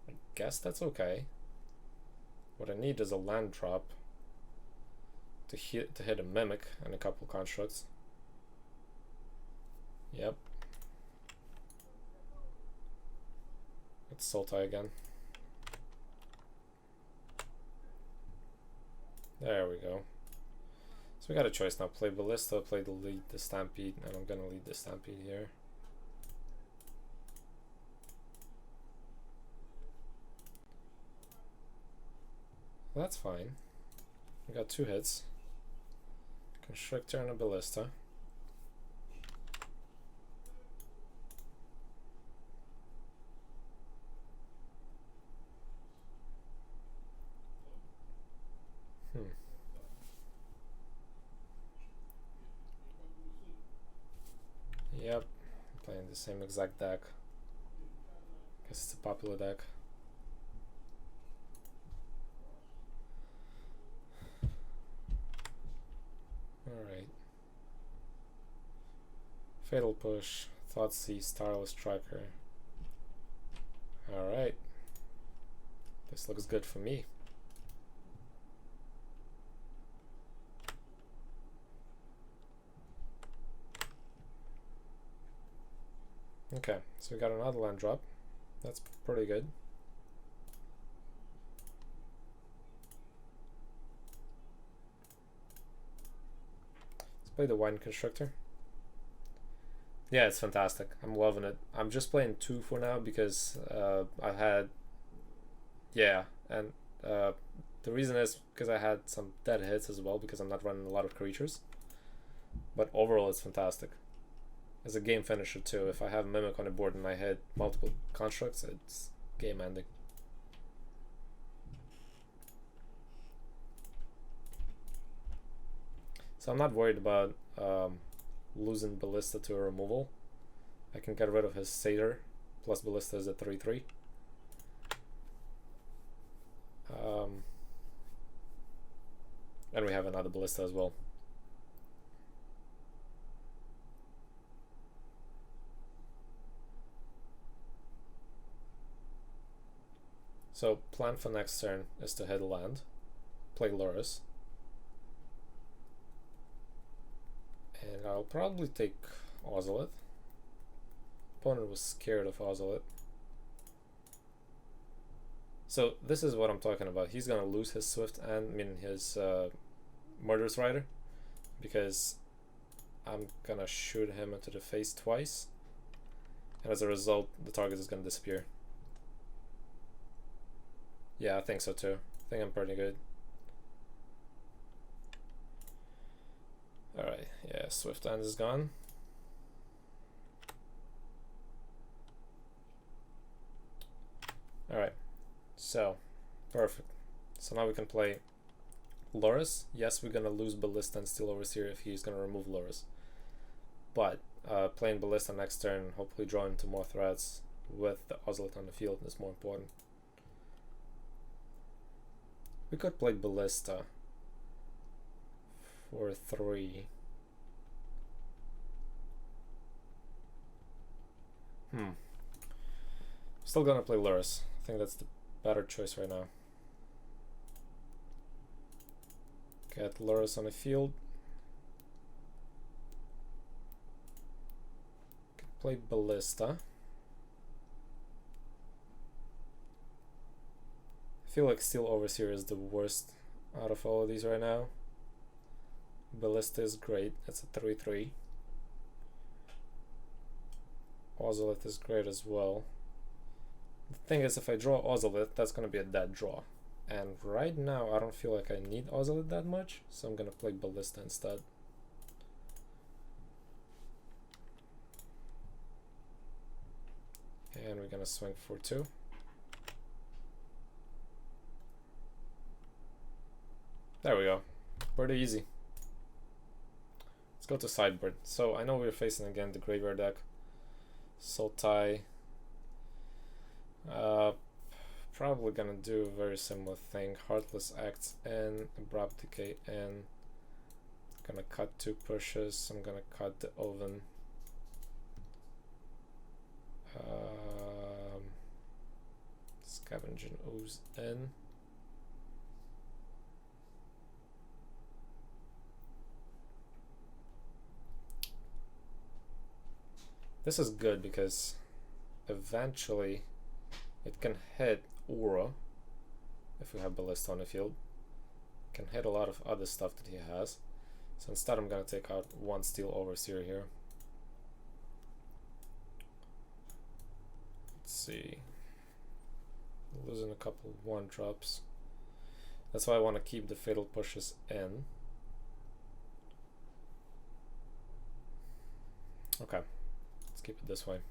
I guess that's okay. What I need is a land drop to hit a Mimic and a couple constructs. Yep. It's Sultai again. There we go. So we got a choice now. Play Ballista, play the Stampede, and I'm gonna lead the Stampede here. Well, that's fine. We got 2 hits. Constrictor and a Ballista. Yep, playing the same exact deck. Guess it's a popular deck. Alright. Fatal Push, Thoughtseize, Tireless Striker. Alright. This looks good for me. Okay, so we got another land drop. That's pretty good. Let's play the Wine Constructor. Yeah, it's fantastic. I'm loving it. I'm just playing 2 for now because I had... Yeah, and the reason is because I had some dead hits as well because I'm not running a lot of creatures. But overall it's fantastic. As a game finisher too, if I have Mimic on the board and I hit multiple constructs, it's game ending. So I'm not worried about losing Ballista to a removal. I can get rid of his Satyr, plus Ballista is a 3/3. And we have another Ballista as well. So plan for next turn is to hit land, play Loris, and I'll probably take Ozolith. Opponent was scared of Ozolith. So this is what I'm talking about. He's gonna lose his Swift and his Murderous Rider because I'm gonna shoot him into the face twice, and as a result the target is gonna disappear. Yeah, I think so too. I think I'm pretty good. Alright, yeah, Swift End is gone. Alright, so, perfect. So now we can play Loris. Yes, we're gonna lose Ballista and Steel Overseer if he's gonna remove Loris. But playing Ballista next turn, hopefully drawing into more threats with the Ozolith on the field is more important. We could play Ballista for 3. Still gonna play Loris. I think that's the better choice right now. Get Loris on the field. Could play Ballista. I feel like Steel Overseer is the worst out of all of these right now. Ballista is great, it's a 3/3. Ozolith is great as well. The thing is, if I draw Ozolith, that's gonna be a dead draw. And right now, I don't feel like I need Ozolith that much, so I'm gonna play Ballista instead. And we're gonna swing for 2. There we go. Pretty easy. Let's go to sideboard. So I know we're facing again the graveyard deck. Sultai. Probably gonna do a very similar thing. Heartless Acts in, Abrupt Decay in. Gonna cut 2 pushes. I'm gonna cut the Oven. Scavenging Ooze in. This is good because eventually it can hit Aura if we have Ballista on the field. It can hit a lot of other stuff that he has. So instead I'm going to take out 1 Steel Overseer here. Let's see. Losing a couple 1-drops. That's why I want to keep the Fatal Pushes in. Okay. Let's keep it this way.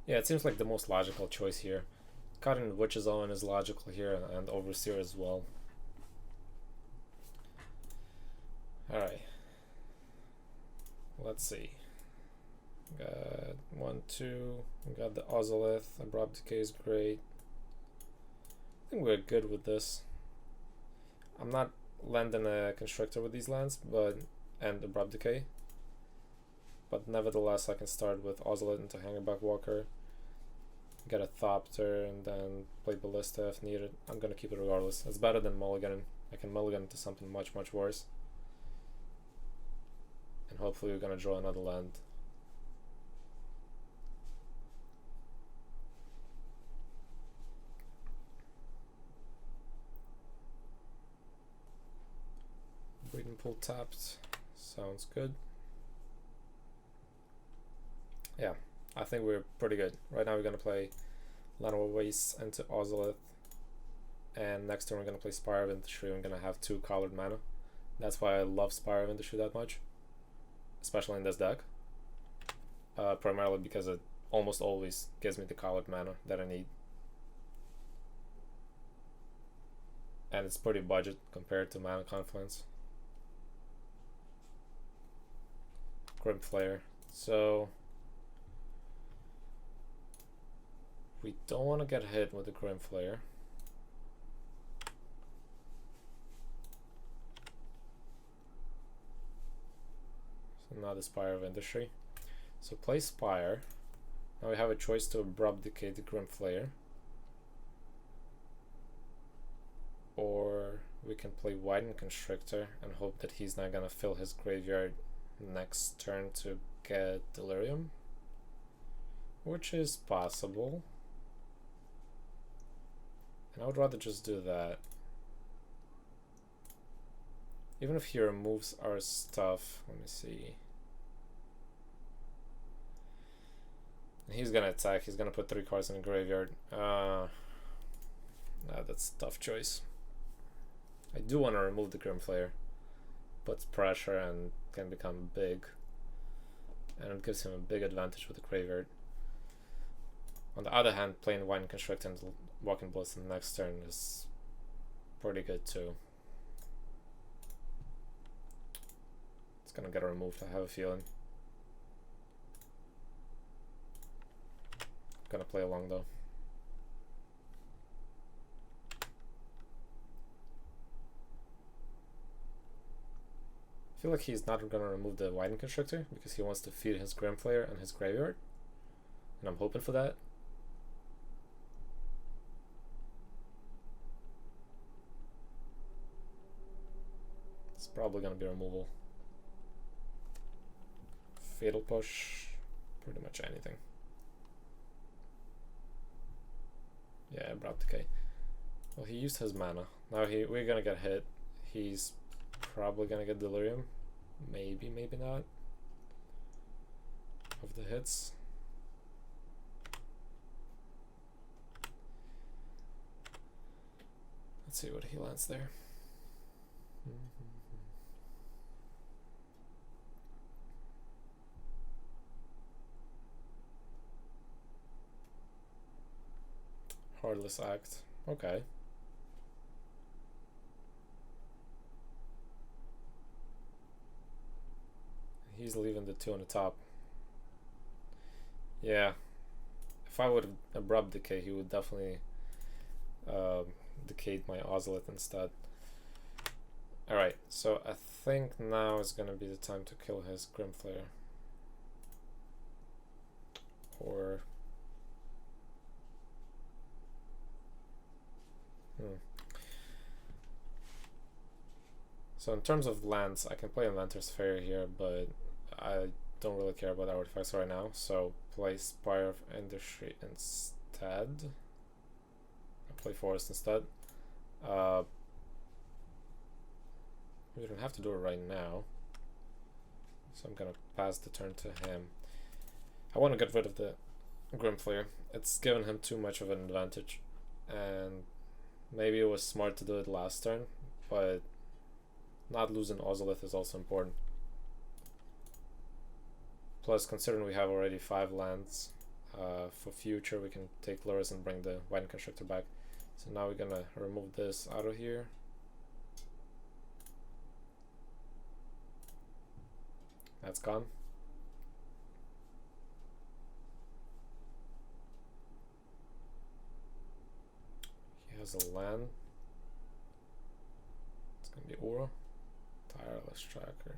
Yeah, it seems like the most logical choice here. Cutting the Witch's Owen is logical here, and Overseer as well. Alright. Let's see. Got 1, 2. We got the Ozolith. Abrupt Decay is great. I think we're good with this. I'm not landing a Constructor with these lands, and Abrupt Decay. But nevertheless, I can start with Ozolith into Hangerback Walker, get a Thopter, and then play Ballista if needed. I'm gonna keep it regardless. It's better than mulliganing. I can mulligan into something much, much worse. And hopefully we're gonna draw another land. Breeding Pool tapped. Sounds good. Yeah, I think we're pretty good. Right now we're gonna play Llanowar Waste into Ozolith, and next turn we're gonna play Spire of Industry. We're gonna have 2 colored mana. That's why I love Spire of Industry that much, especially in this deck. Primarily because it almost always gives me the colored mana that I need. And it's pretty budget compared to Mana Confluence. Grim Flare. So we don't want to get hit with the Grim Flare. So now the Spire of Industry. So play Spire. Now we have a choice to Abrupt Decay the Grim Flare, or we can play Widen Constrictor and hope that he's not gonna fill his graveyard next turn to get Delirium, which is possible. And I would rather just do that. Even if he removes our stuff, let me see. And he's gonna attack, he's gonna put 3 cards in the graveyard. That's a tough choice. I do want to remove the Grim Flare. Puts pressure and can become big. And it gives him a big advantage with the graveyard. On the other hand, playing Wine Construct and Walking Blitz in the next turn is pretty good too. It's gonna get removed, I have a feeling. Gonna play along though. I feel like he's not gonna remove the Widen Constructor because he wants to feed his Grim Flare and his graveyard. And I'm hoping for that. It's probably gonna be removal. Fatal Push, pretty much anything. Yeah, Abrupt Decay. Well, he used his mana. Now we're gonna get hit. He's probably gonna get Delirium. Maybe, maybe not. Of the hits. Let's see what he lands there. Heartless Act. Okay. He's leaving the 2 on the top. Yeah. If I would Abrupt Decay, he would definitely decayed my Ozolith instead. Alright, so I think now is gonna be the time to kill his Grim Flare. Or... So in terms of lands, I can play Inventor's Fair here, but I don't really care about artifacts right now, so play Spire of Industry instead. I play Forest instead. We don't have to do it right now, so I'm gonna pass the turn to him. I want to get rid of the Grim Flare. It's given him too much of an advantage, and maybe it was smart to do it last turn, but not losing Ozolith is also important. Plus, considering we have already 5 lands, for future we can take Lurrus and bring the Wine Constructor back. So now we're gonna remove this out of here. That's gone. There's a land. It's gonna be Uro. Tireless Tracker.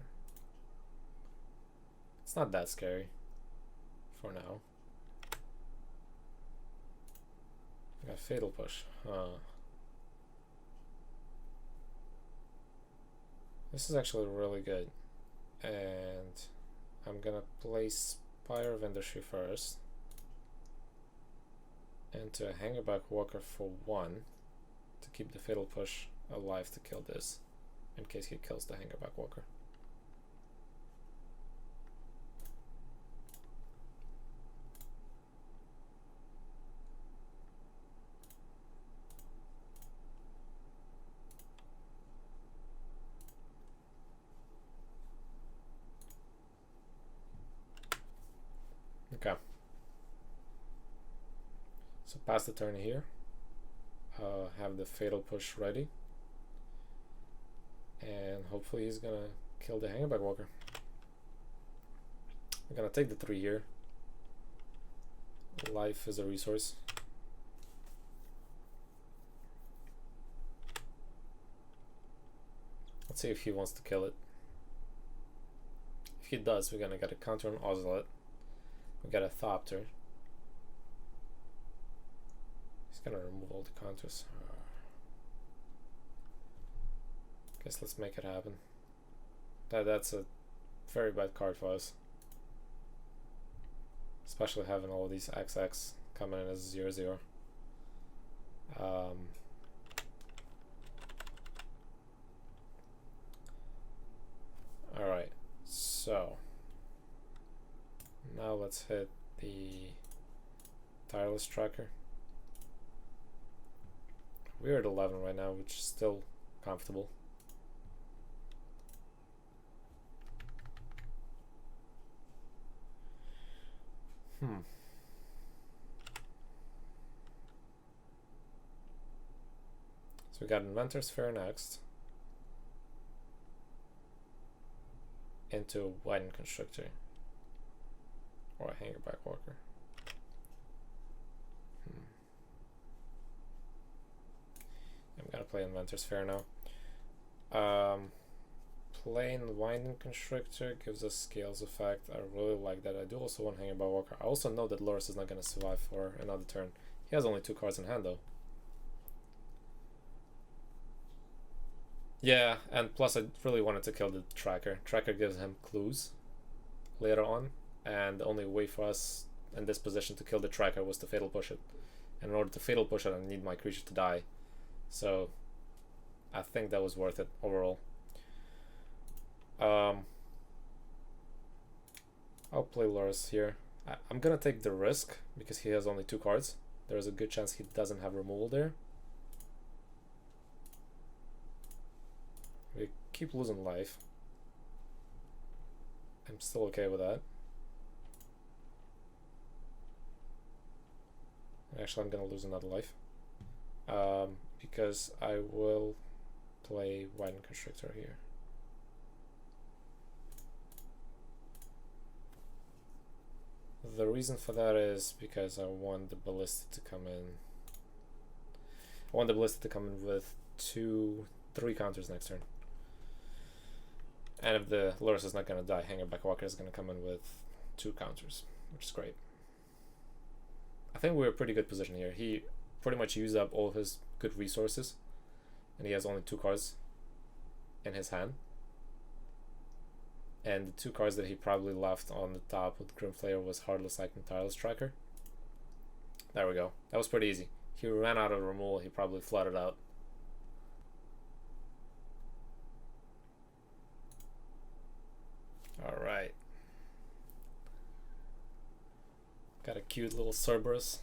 It's not that scary for now. I got Fatal Push. This is actually really good. And I'm gonna play Spire of Industry first. Into a Hangerback Walker for 1 to keep the Fatal Push alive to kill this, in case he kills the Hangerback Walker. Okay. So pass the turn here. Have the Fatal Push ready. And hopefully he's gonna kill the Hangerback Walker. I'm gonna take the 3 here. Life is a resource. Let's see if he wants to kill it. If he does, we're gonna get a counter on Ozolot. We got a Thopter. He's gonna remove all the counters. Guess let's make it happen. That's a very bad card for us. Especially having all these XX coming in as 0/0. Alright, so now let's hit the Tireless Tracker. We're at 11 right now, which is still comfortable. So we got Inventor's Fair next. Into Widened Constrictor. Or a Hangerback Walker. I'm gonna play Inventor's Fair now. Playing Winding Constrictor gives us Scales effect. I really like that. I do also want Hangerback Walker. I also know that Loris is not gonna survive for another turn. He has only 2 cards in hand though. Yeah, and plus I really wanted to kill the Tracker. Tracker gives him clues later on, and the only way for us in this position to kill the Tracker was to Fatal Push it. And in order to Fatal Push it, I need my creature to die. So I think that was worth it overall. I'll play Loris here. I'm gonna take the risk because he has only 2 cards. There's a good chance he doesn't have removal there. We keep losing life. I'm still okay with that. Actually, I'm gonna lose another life. Because I will play Widened Constrictor here. The reason for that is because I want the Ballista to come in. I want the Ballista to come in with 3 counters next turn. And if the Loris is not going to die, Hangerback Walker is going to come in with 2 counters, which is great. I think we're in a pretty good position here. He pretty much used up all of his good resources, and he has only 2 cards in his hand. And the 2 cards that he probably left on the top with Grimflayer was Heartless Ike and Tireless Tracker. There we go. That was pretty easy. He ran out of removal, he probably flooded out. Alright. Got a cute little Cerberus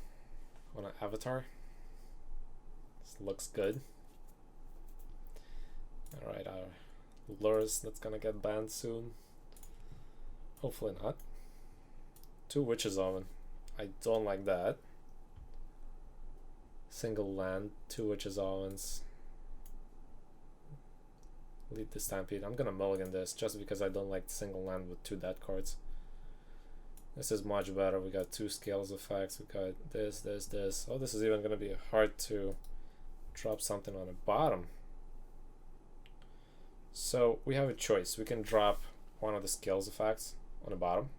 on an avatar. This looks good. Alright, our Lures that's gonna get banned soon. Hopefully not. 2 Witches Oven. I don't like that. Single land, 2 Witches Ovens. Lead the Stampede. I'm gonna mulligan this just because I don't like single land with 2 dead cards. This is much better. We got 2 Scales effects. We got this. Oh, this is even gonna be hard to drop something on the bottom. So we have a choice. We can drop one of the skills effects on the bottom,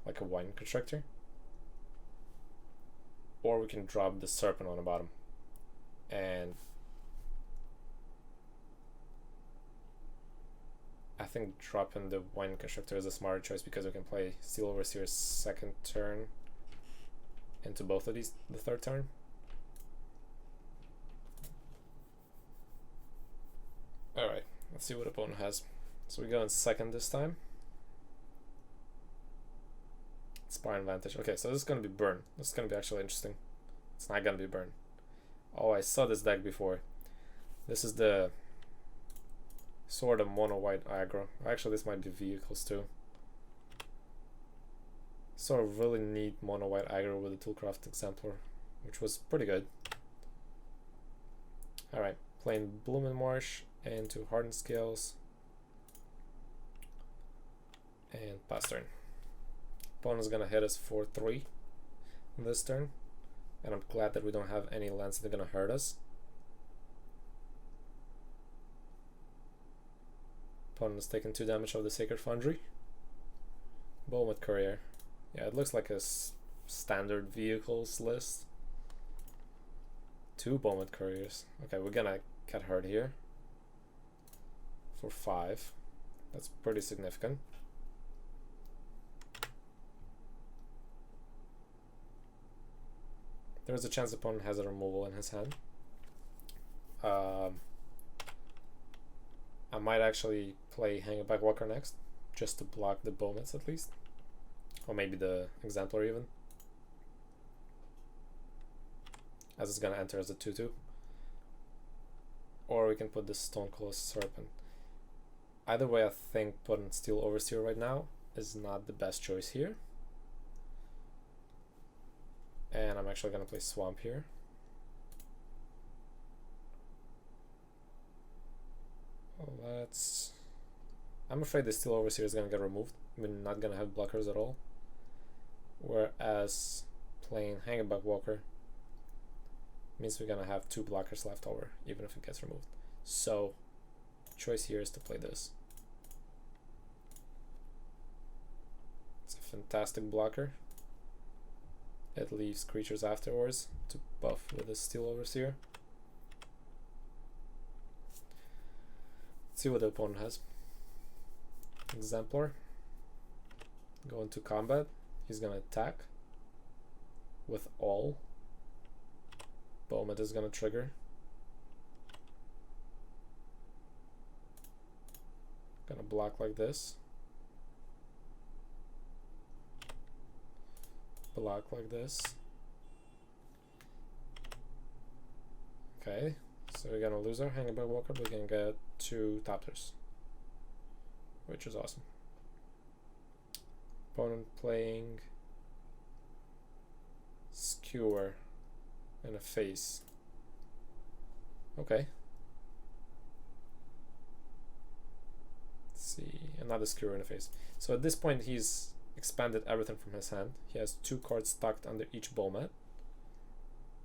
like a wine constrictor, or we can drop the serpent on the bottom. And I think dropping the wine constrictor is a smarter choice because we can play Steel Overseer's second turn into both of these the third turn. Alright, let's see what opponent has. So we go in second this time. Spire advantage. Okay, so this is gonna be burn. This is gonna be actually interesting. It's not gonna be burn. Oh, I saw this deck before. This is the sort of mono white aggro. Actually, this might be vehicles too. Sort of really neat mono white aggro with the Toolcraft Exemplar, which was pretty good. Alright, playing Bloom and Marsh into Hardened Scales. And pass turn. Opponent's gonna hit us for 3 this turn. And I'm glad that we don't have any lands that are gonna hurt us. Opponent's taking 2 damage of the Sacred Foundry. Bowmet Courier. Yeah, it looks like a standard vehicles list. 2 Bowmet Couriers. Okay, we're gonna get hurt here. For 5. That's pretty significant. There's a chance the opponent has a removal in his hand. I might actually play Hangback Walker next, just to block the Bowmets at least. Or maybe the Exemplar even. As it's gonna enter as a 2/2. Or we can put the Stonecold Serpent. Either way, I think putting Steel Overseer right now is not the best choice here. And I'm actually gonna play Swamp here. Well, I'm afraid the Steel Overseer is gonna get removed. We're not gonna have blockers at all. Whereas playing Hangback Walker means we're gonna have 2 blockers left over, even if it gets removed. So, choice here is to play this. It's a fantastic blocker. It leaves creatures afterwards to buff with the Steel Overseer. Let's see what the opponent has. Exemplar. Go into combat. He's gonna attack with all. Bowmet is gonna trigger. Gonna block like this. Block like this. Okay, so we're gonna lose our Hangback Walker, but we can get 2 Thurs, which is awesome. Opponent playing Skewer in a face. Okay. Let's see, another Skewer in a face. So at this point he's expanded everything from his hand. He has 2 cards tucked under each Bowmet.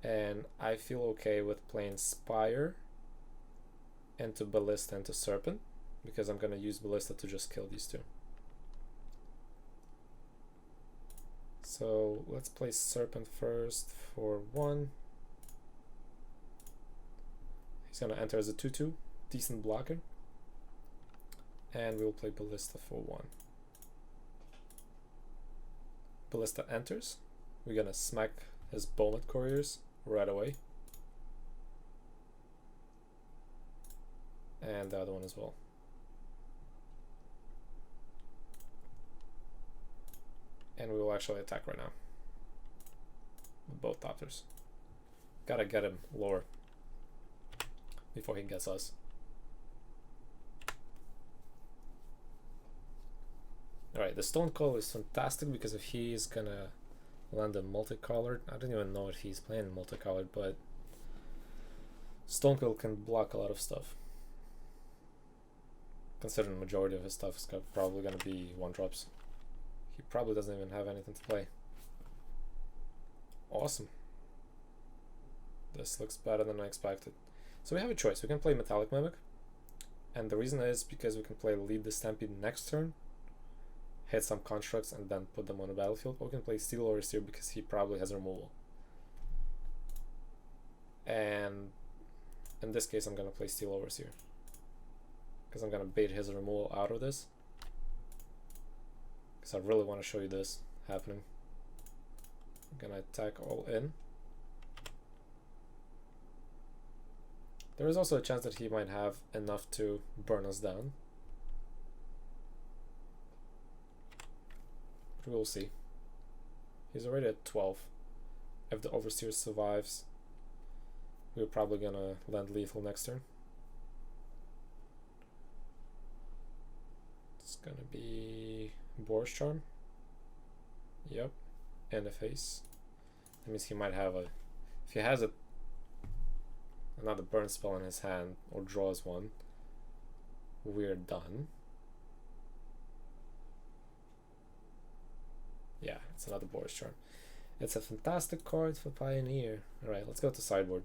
And I feel okay with playing Spire into Ballista into Serpent, because I'm gonna use Ballista to just kill these 2. So let's play Serpent first for 1. He's gonna enter as a 2/2, decent blocker. And we'll play Ballista for 1. Ballista enters. We're gonna smack his Bowmet Couriers right away. And the other one as well. And we will actually attack right now. With both Thurs. Gotta get him lower before he gets us. Alright, the Stonecold is fantastic because if he's gonna land a multicolored, I don't even know if he's playing multicolored, but Stonecold can block a lot of stuff. Considering the majority of his stuff is probably gonna be 1-drops. He probably doesn't even have anything to play. Awesome. This looks better than I expected. So we have a choice. We can play Metallic Mimic, and the reason is because we can play Lead the Stampede next turn, hit some constructs, and then put them on the battlefield. Or we can play Steel Overseer because he probably has removal. And in this case, I'm gonna play Steel Overseer because I'm gonna bait his removal out of this. Because I really want to show you this happening. I'm gonna attack all in. There is also a chance that he might have enough to burn us down. But we'll see. He's already at 12. If the Overseer survives, we're probably gonna land lethal next turn. It's gonna be Boros Charm. Yep. And a face. That means he might have a... If he has another burn spell in his hand, or draws one, we're done. Yeah, it's another Boros Charm. It's a fantastic card for Pioneer. Alright, let's go to sideboard.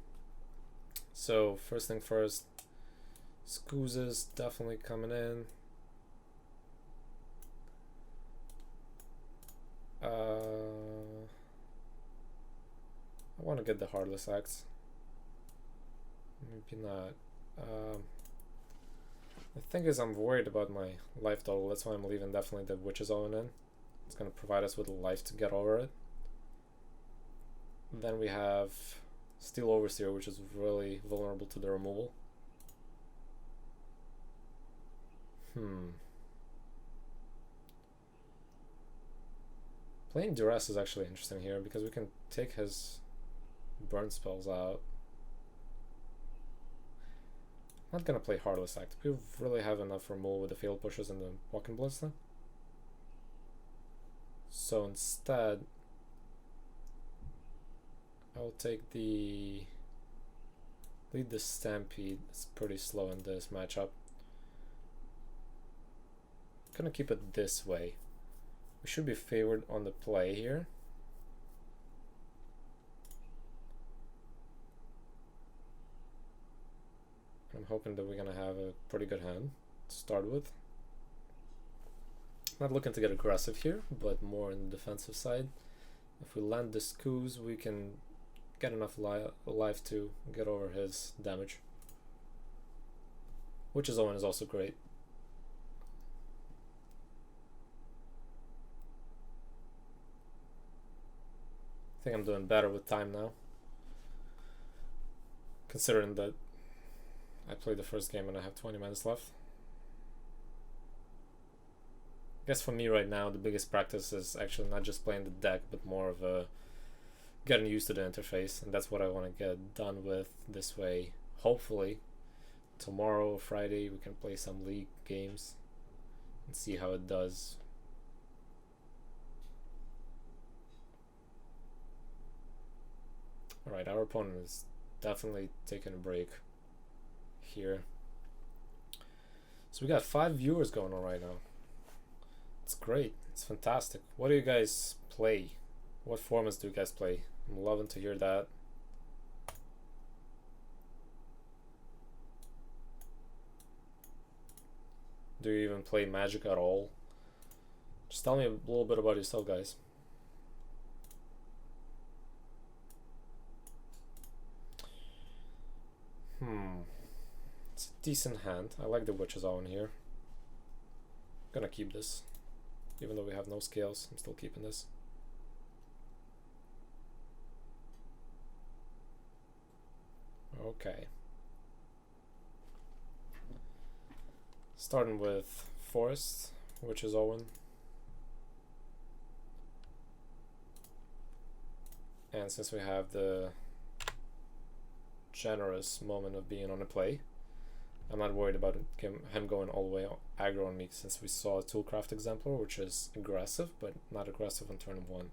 So, first thing first, Scoozes definitely coming in. I want to get the Heartless Axe. Maybe not. The thing is, I'm worried about my life total. That's why I'm leaving definitely the Witch's Oven in. It's going to provide us with life to get over it. Then we have Steel Overseer, which is really vulnerable to the removal. Playing Duress is actually interesting here because we can take his burn spells out. I'm not gonna play Heartless Act. We really have enough removal with the Failed Pushes and the Walking Blitz. So instead, I'll take the Lead the Stampede. It's pretty slow in this matchup. I'm gonna keep it this way. We should be favored on the play here. I'm hoping that we're gonna have a pretty good hand to start with. Not looking to get aggressive here, but more in the defensive side. If we land the Scooz, we can get enough life to get over his damage. Witch's Owen is also great. I think I'm doing better with time now, considering that I played the first game and I have 20 minutes left. I guess for me right now, the biggest practice is actually not just playing the deck, but more of a getting used to the interface, and that's what I want to get done with this way. Hopefully, tomorrow or Friday, we can play some league games and see how it does. Alright, our opponent is definitely taking a break here. So we got 5 viewers going on right now. It's great. It's fantastic. What do you guys play? What formats do you guys play? I'm loving to hear that. Do you even play Magic at all? Just tell me a little bit about yourself, guys. It's a decent hand. I like the Witch's Oven here. I'm gonna keep this. Even though we have no scales, I'm still keeping this. Okay. Starting with Forest, Witch's Oven. And since we have the generous moment of being on a play, I'm not worried about him going all the way aggro on me, since we saw a Toolcraft Exemplar, which is aggressive, but not aggressive on turn 1.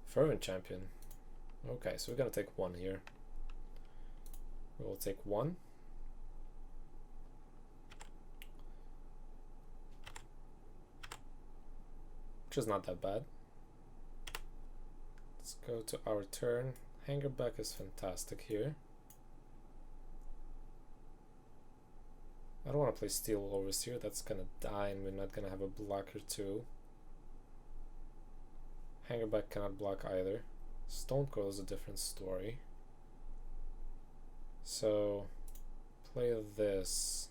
Fervent Champion. Okay, so we're gonna take 1 here. We'll take 1. Which is not that bad. Let's go to our turn. Hangerback is fantastic here. I don't want to play Steel Overseer, that's gonna die and we're not gonna have a blocker too. Hangerback cannot block either. Stone Coil is a different story. So play this.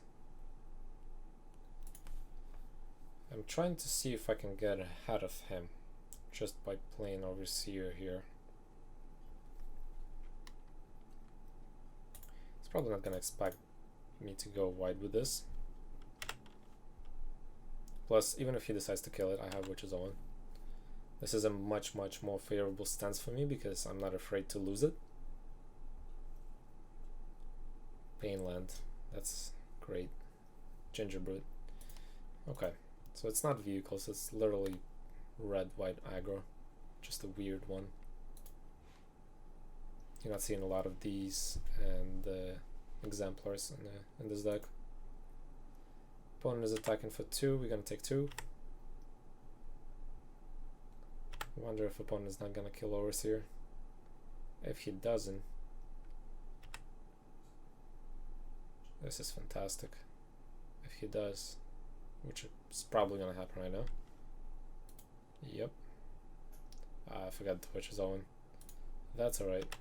I'm trying to see if I can get ahead of him just by playing Overseer here. He's probably not gonna expect me to go wide with this. Plus, even if he decides to kill it, I have Witch's Owen. This is a much more favorable stance for me because I'm not afraid to lose it. Painland, that's great. Gingerbread. Okay, so it's not vehicles, it's literally red-white aggro. Just a weird one. You're not seeing a lot of these and exemplars in this deck. Opponent is attacking for 2, we're gonna take 2. I wonder if opponent is not gonna kill Overseer. If he doesn't, this is fantastic. If he does, which is probably gonna happen right now. Yep. I forgot the Witch's Owen. That's alright.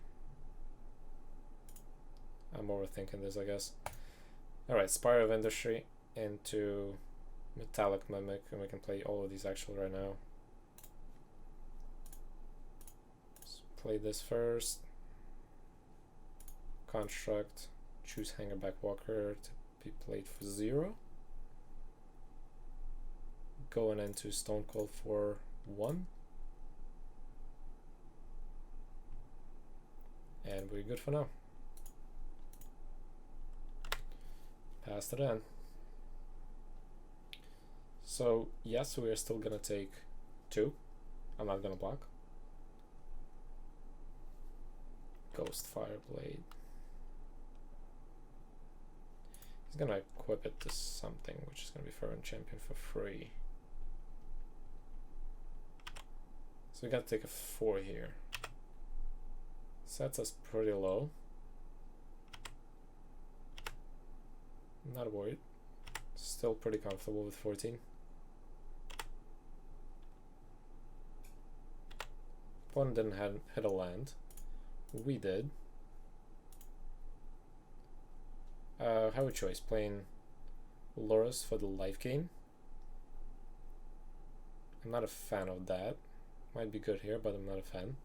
I'm overthinking this, I guess. Alright, Spire of Industry into Metallic Mimic, and we can play all of these actually right now. Let's play this first. Construct. Choose Hangerback Walker to be played for 0. Going into Stone Cold for 1. And we're good for now. Passed it in. So yes, we are still gonna take 2. I'm not gonna block. Ghost Fireblade. He's gonna equip it to something, which is gonna be Fervent Champion for free. So we gotta take a 4 here. Sets us pretty low. Not worried. Still pretty comfortable with 14. Opponent didn't hit a land. We did. Have a choice. Playing Loris for the life gain. I'm not a fan of that. Might be good here, but I'm not a fan.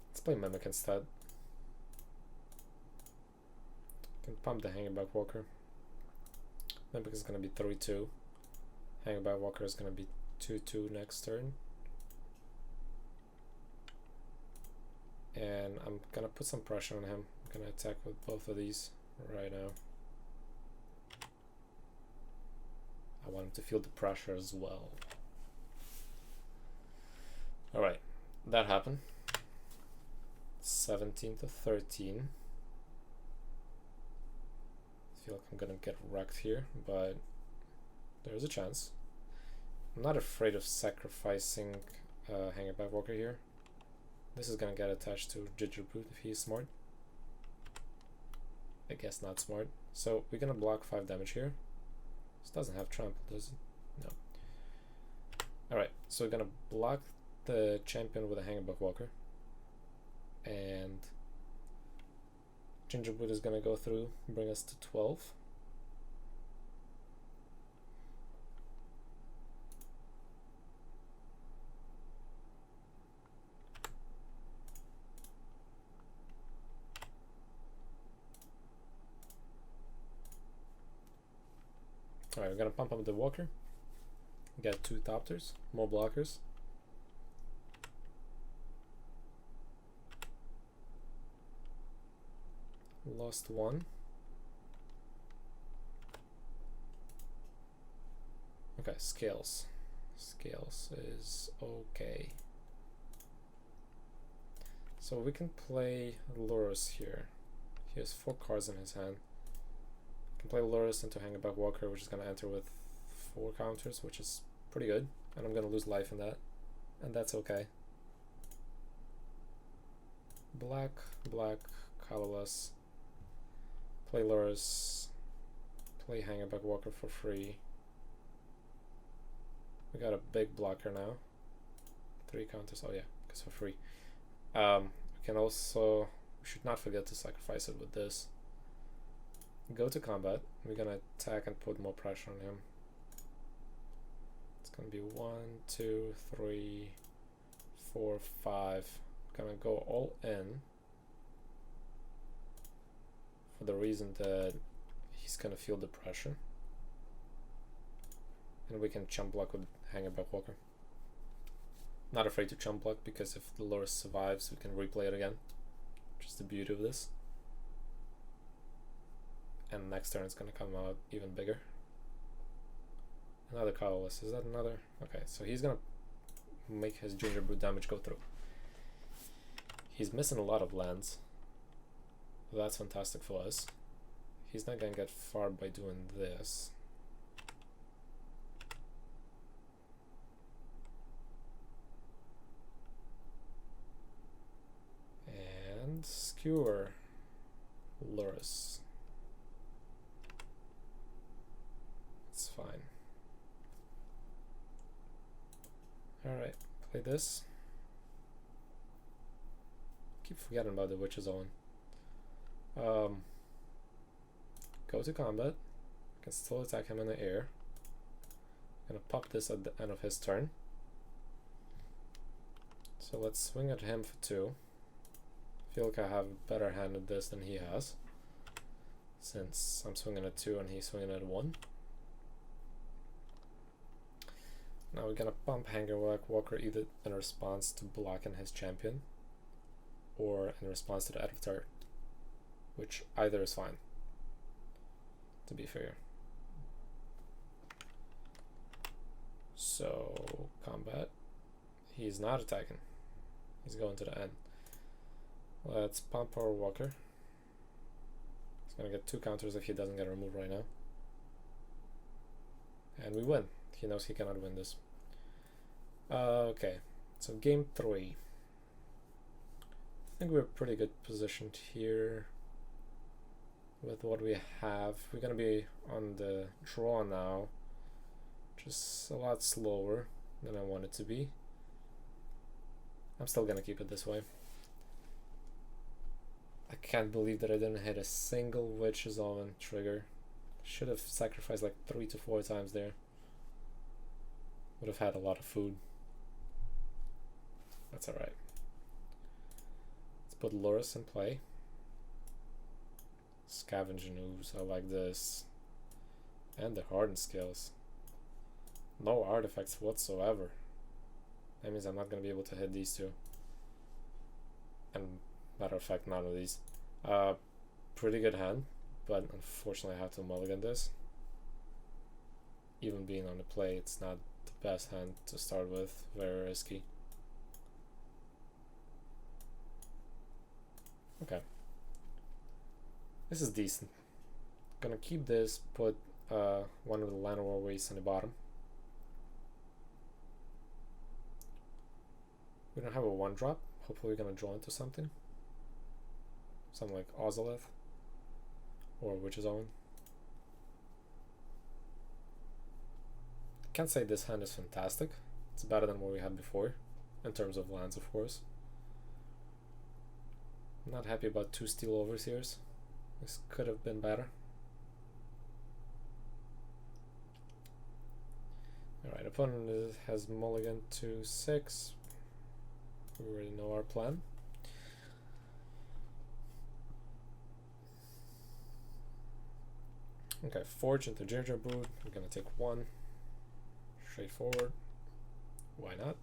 Let's play Mimic instead. Can pump the Hangerback Walker. Mimic is gonna be 3-2. Hangerback Walker is gonna be 2-2 next turn. And I'm gonna put some pressure on him. I'm gonna attack with both of these right now. I want him to feel the pressure as well. Alright, that happened. 17 to 13. I feel like I'm gonna get wrecked here, but there's a chance. I'm not afraid of sacrificing Hangerback Walker here. This is gonna get attached to Gingerbread if he's smart. I guess not smart. So we're gonna block 5 damage here. This doesn't have trample, does it? No. Alright, so we're gonna block the champion with a Hangerback Walker. And Gingerbread is gonna go through, bring us to 12. Alright, we're gonna pump up the Walker. Get 2 Thopters, more blockers. Lost 1. Okay, Scales. Scales is okay. So we can play Loris here. He has 4 cards in his hand. We can play Loris into Hangerback Walker, which is going to enter with 4 counters, which is pretty good, and I'm gonna lose life in that, and that's okay. Black, black, colorless, play Lurrus, play Hangback Walker for free. We got a big blocker now. 3 counters, oh yeah, because for free. We can also, we should not forget to sacrifice it with this. Go to combat, we're gonna attack and put more pressure on him. It's gonna be 1, 2, 3, 4, 5. Gonna go all in for the reason that he's gonna feel the pressure, and we can chump block with Hangback Walker. Not afraid to chump block because if the Lurrus survives, we can replay it again, which is the beauty of this. And next turn it's gonna come out even bigger. Another colorless. Is that another? Okay, so he's gonna make his Ginger Brew damage go through. He's missing a lot of lands. That's fantastic for us. He's not gonna get far by doing this. And skewer Lurrus. It's fine. Alright, play this. Keep forgetting about the Witch's Own. Go to combat. Can still attack him in the air. Gonna pop this at the end of his turn. So let's swing at him for 2. Feel like I have a better hand at this than he has, since I'm swinging at 2 and he's swinging at 1. Now we're gonna pump Hangback Walker either in response to blocking his champion or in response to the end of Thur, which either is fine, to be fair. So, combat. He's not attacking. He's going to the end. Let's pump our Walker. He's gonna get 2 counters if he doesn't get removed right now. And we win. He knows he cannot win this. Okay, so game 3. I think we're pretty good positioned here with what we have. We're gonna be on the draw now, just a lot slower than I want it to be. I'm still gonna keep it this way. I can't believe that I didn't hit a single Witch's Omen trigger. Should have sacrificed like 3 to 4 times there. Would have had a lot of food. That's alright. Let's put Lurrus in play. Scavenging Ooze, I like this. And the Harden skills. No artifacts whatsoever. That means I'm not going to be able to hit these 2. And matter of fact, none of these. Pretty good hand, but unfortunately I have to mulligan this. Even being on the play, it's not the best hand to start with. Very risky. Okay. This is decent. Gonna keep this, put one of the Llanowar Waste in the bottom. We don't have a 1-drop. Hopefully we're gonna draw into something. Something like Ozolith or Witch's Own. Can't say this hand is fantastic. It's better than what we had before, in terms of lands, of course. I'm not happy about 2 Steel Overseers. This could have been better. Alright, opponent has mulligan to 6. We already know our plan. Okay, Forge into Ginger Brew. We're gonna take 1. Straightforward. Why not?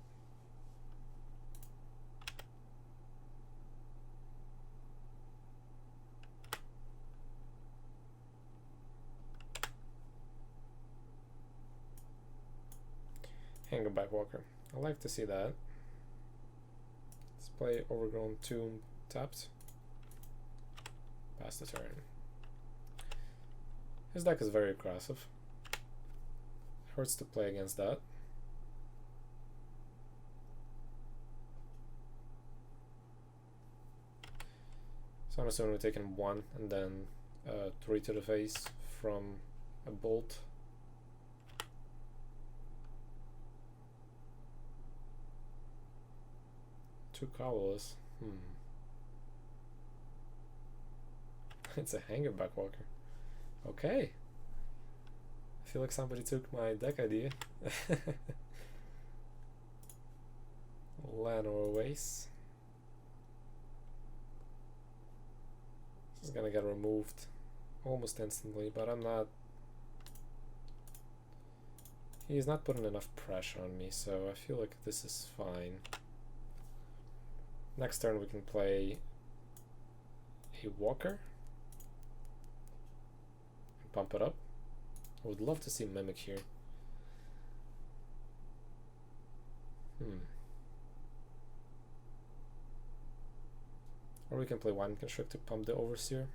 Hangback Walker. I like to see that. Let's play Overgrown Tomb tapped. Pass the turn. His deck is very aggressive. Hurts to play against that. So I'm assuming we're taking 1 and then 3 to the face from a bolt. Two colorless. It's a hanger backwalker. Okay. I feel like somebody took my deck idea. Land or waste. This is gonna get removed almost instantly, but I'm not. He's not putting enough pressure on me, so I feel like this is fine. Next turn we can play a walker and pump it up. I would love to see Mimic here. Or we can play Wine Constrict to pump the Overseer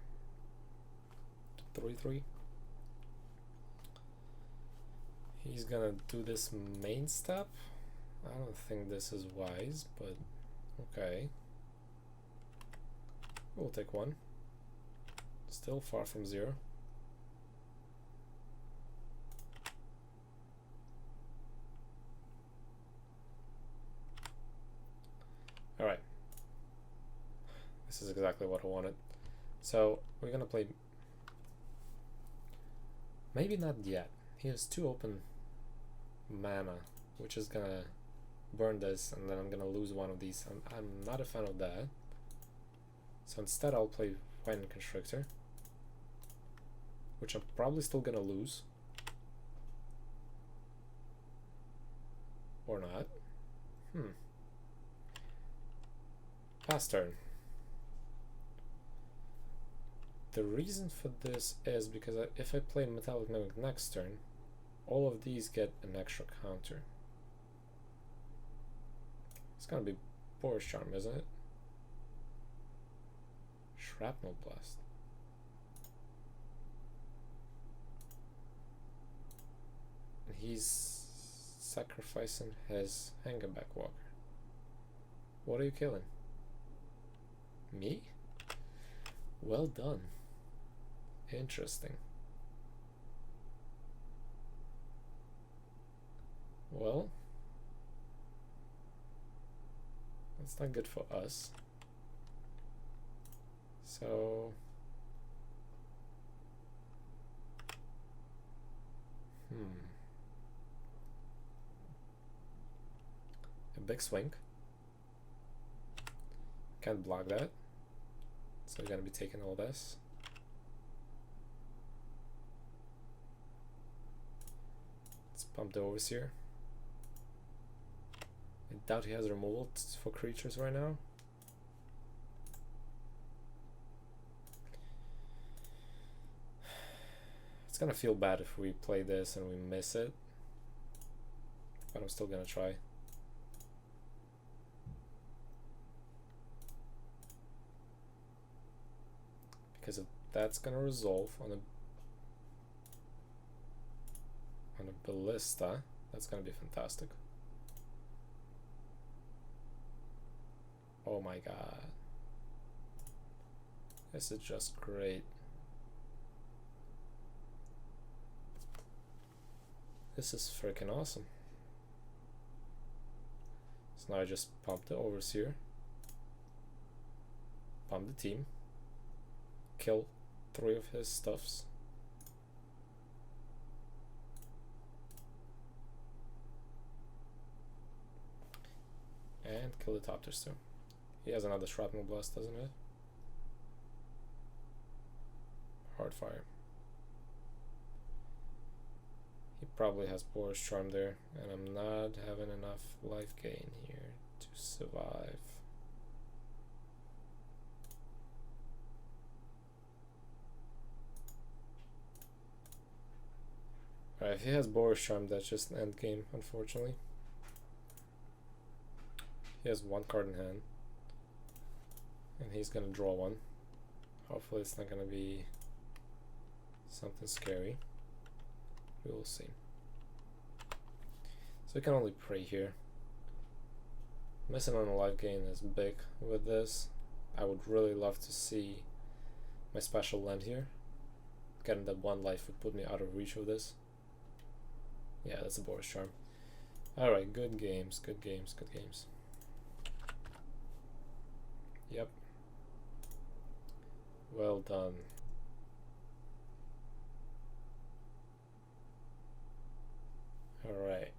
to 3/3. He's gonna do this main step. I don't think this is wise, but okay. We'll take 1. Still far from 0. Alright. This is exactly what I wanted. So we're gonna play. Maybe not yet. He has 2 open mana, which is gonna burn this, and then I'm gonna lose one of these. I'm not a fan of that. So instead I'll play Wine Constrictor, which I'm probably still gonna lose. Or not. Pass turn. The reason for this is because if I play Metallic Mimic next turn, all of these get an extra counter. It's gonna be Boros Charm, isn't it? Shrapnel Blast. And he's sacrificing his Hangerback Walker. What are you killing? Me? Well done. Interesting. Well, that's not good for us. So a big swing. Can't block that. So we're gonna be taking all this. Let's pump the Overseer. I doubt he has removal for creatures right now. It's gonna feel bad if we play this and we miss it, but I'm still gonna try. Because if that's gonna resolve on a Ballista, that's gonna be fantastic. Oh my god. This is just great. This is freaking awesome. So now I just pump the Overseer, pump the team, kill 3 of his stuffs, and kill the Topters too. He has another Shrapnel Blast, doesn't it? Hardfire. He probably has Boros Charm there, and I'm not having enough life gain here to survive. Alright, if he has Boros Charm, that's just an end game, unfortunately. He has 1 card in hand, and he's gonna draw 1. Hopefully it's not gonna be something scary. We will see. So we can only pray here. Missing on a life gain is big with this. I would really love to see my special land here. Getting that one life would put me out of reach of this. Yeah, that's a Boros charm. Alright, good games, good games, good games. Yep. Well done. Alright.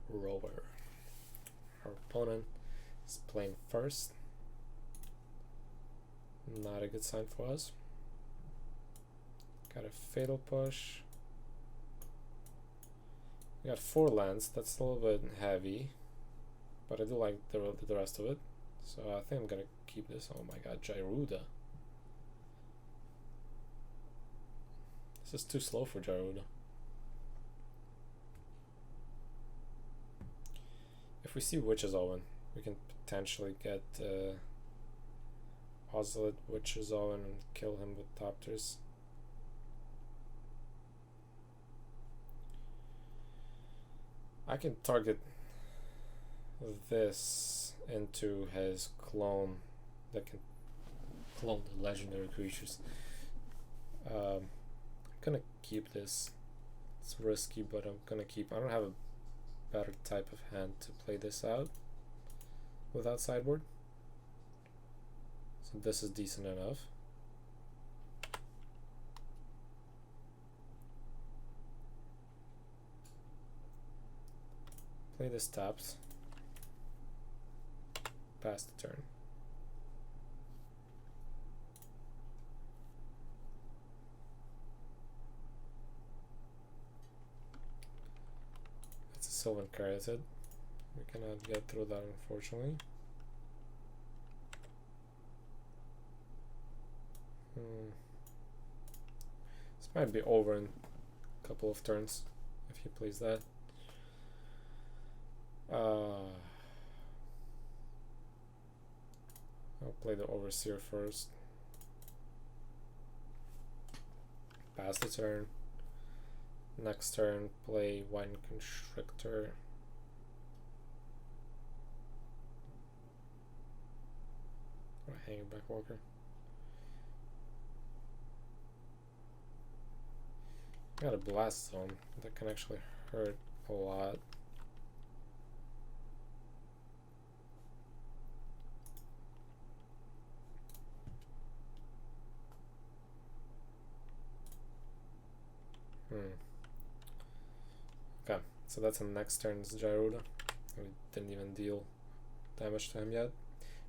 Rover. Our opponent is playing first. Not a good sign for us. Got a fatal push. We got 4 lands. That's a little bit heavy, but I do like the rest of it. So I think I'm gonna keep this. Oh my god, Gyruda. This is too slow for Gyruda. If we see Witch's Owen, we can potentially get Ozlet Witch's Owen and kill him with Thopters. I can target this into his clone that can clone the legendary creatures. I'm gonna keep this. It's risky, but I'm gonna keep. I don't have a better type of hand to play this out without sideboard. So this is decent enough. Play this taps. Pass the turn. It's a Sylvan Caryatid. We cannot get through that, unfortunately. This might be over in a couple of turns if he plays that. I'll play the Overseer first. Pass the turn. Next turn, play Wine Constrictor. Or Hanging Back Walker. Got a Blast Zone that can actually hurt a lot. Okay, so that's on next turn's Gyruda. We didn't even deal damage to him yet.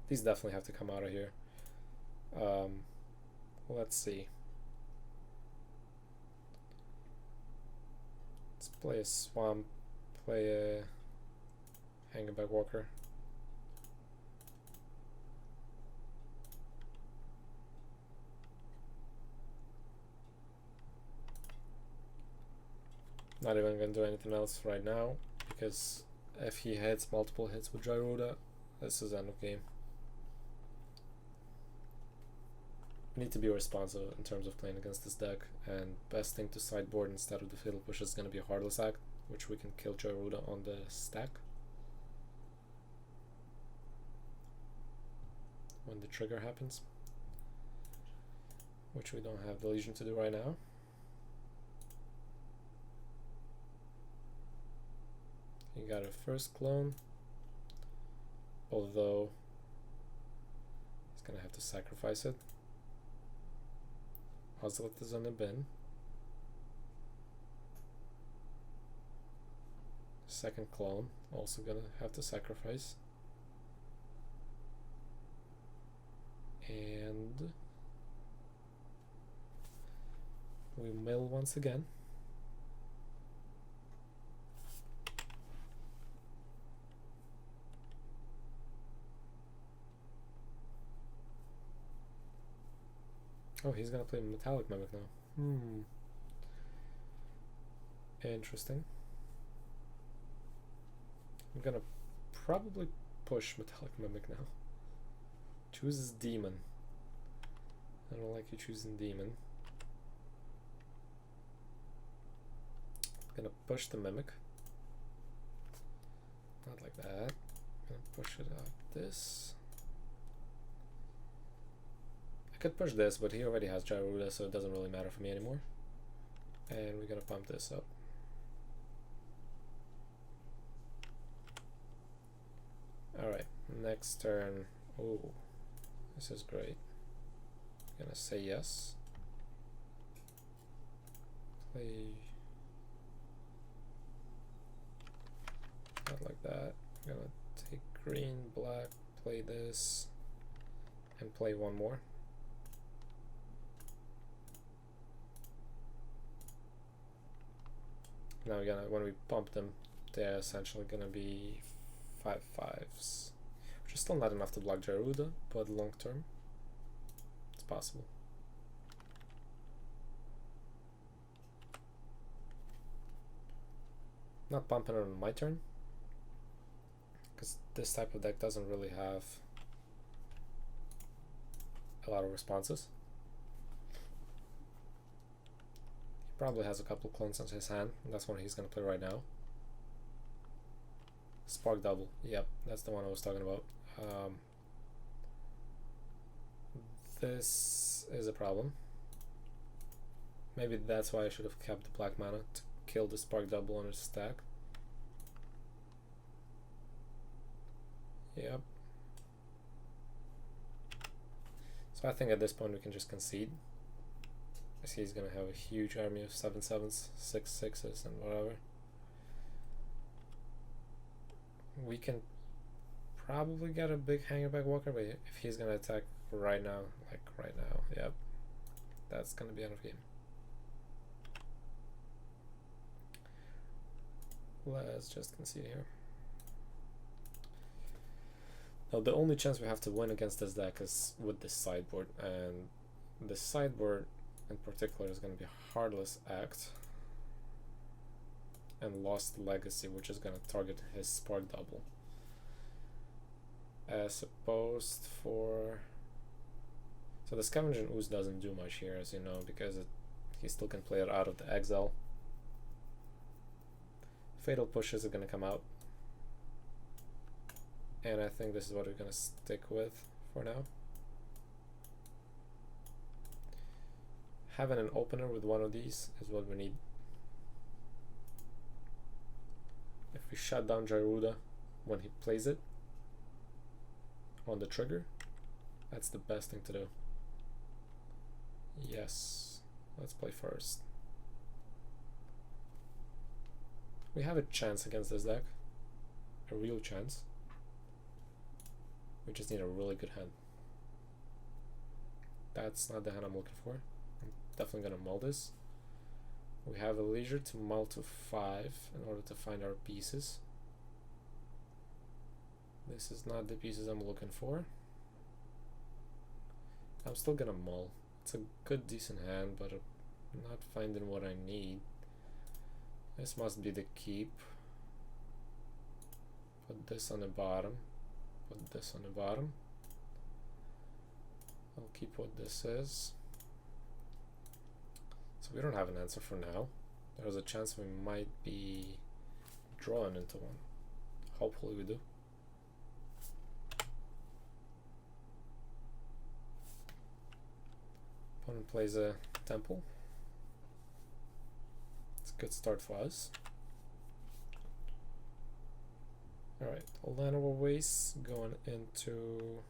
These definitely have to come out of here. Let's see. Let's play a Swamp, play a Hanging Back Walker. Not even gonna do anything else right now, because if he hits multiple hits with Gyruda, this is end of game. We need to be responsive in terms of playing against this deck, and best thing to sideboard instead of the Fatal Push is gonna be a Heartless Act, which we can kill Gyruda on the stack when the trigger happens, which we don't have the Legion to do right now. You got a first clone, although he's gonna have to sacrifice it. Ozlet is on the bin. Second clone, also gonna have to sacrifice. And we mill once again. Oh, he's gonna play Metallic Mimic now. Interesting. I'm gonna probably push Metallic Mimic now. Chooses Demon. I don't like you choosing Demon. Gonna push the Mimic. Not like that. Gonna push it out this. I could push this, but he already has Gyruda, so it doesn't really matter for me anymore. And we're gonna pump this up. Alright, next turn. Oh, this is great. Gonna say yes. Play. Not like that. I'm gonna take green, black, play this, and play one more. Now we're gonna, when we pump them, they're essentially gonna be 5/5s, which is still not enough to block Gyruda, but long term, it's possible. Not pumping it on my turn, because this type of deck doesn't really have a lot of responses. He probably has a couple clones in his hand, and that's one he's going to play right now. Spark Double, yep, that's the one I was talking about. This is a problem. Maybe that's why I should have kept the black mana to kill the Spark Double on his stack. Yep. So I think at this point we can just concede. I see he's gonna have a huge army of 7/7s, 6/6s, and whatever. We can probably get a big Hangerback Walker, but if he's gonna attack right now, like right now, yep, that's gonna be end of game. Let's just concede here. Now the only chance we have to win against this deck is with this sideboard, and this sideboard in particular is going to be Heartless Act and Lost Legacy, which is going to target his Spark Double, as opposed for... So the Scavenging Ooze doesn't do much here, as you know, because he still can play it out of the exile. Fatal Pushes are going to come out, and I think this is what we're going to stick with for now. Having an opener with one of these is what we need. If we shut down Gyruda when he plays it on the trigger, that's the best thing to do. Yes, let's play first. We have a chance against this deck, a real chance. We just need a really good hand. That's not the hand I'm looking for. I'm definitely gonna mull this. We have a leisure to mull to 5 in order to find our pieces. This is not the pieces I'm looking for. I'm still gonna mull. It's a good, decent hand, but I'm not finding what I need. This must be the keep. Put this on the bottom. Put this on the bottom. I'll keep what this is. So we don't have an answer for now. There's a chance we might be drawn into one. Hopefully we do. Opponent plays a temple. It's a good start for us. Alright, Llanowar Waste going into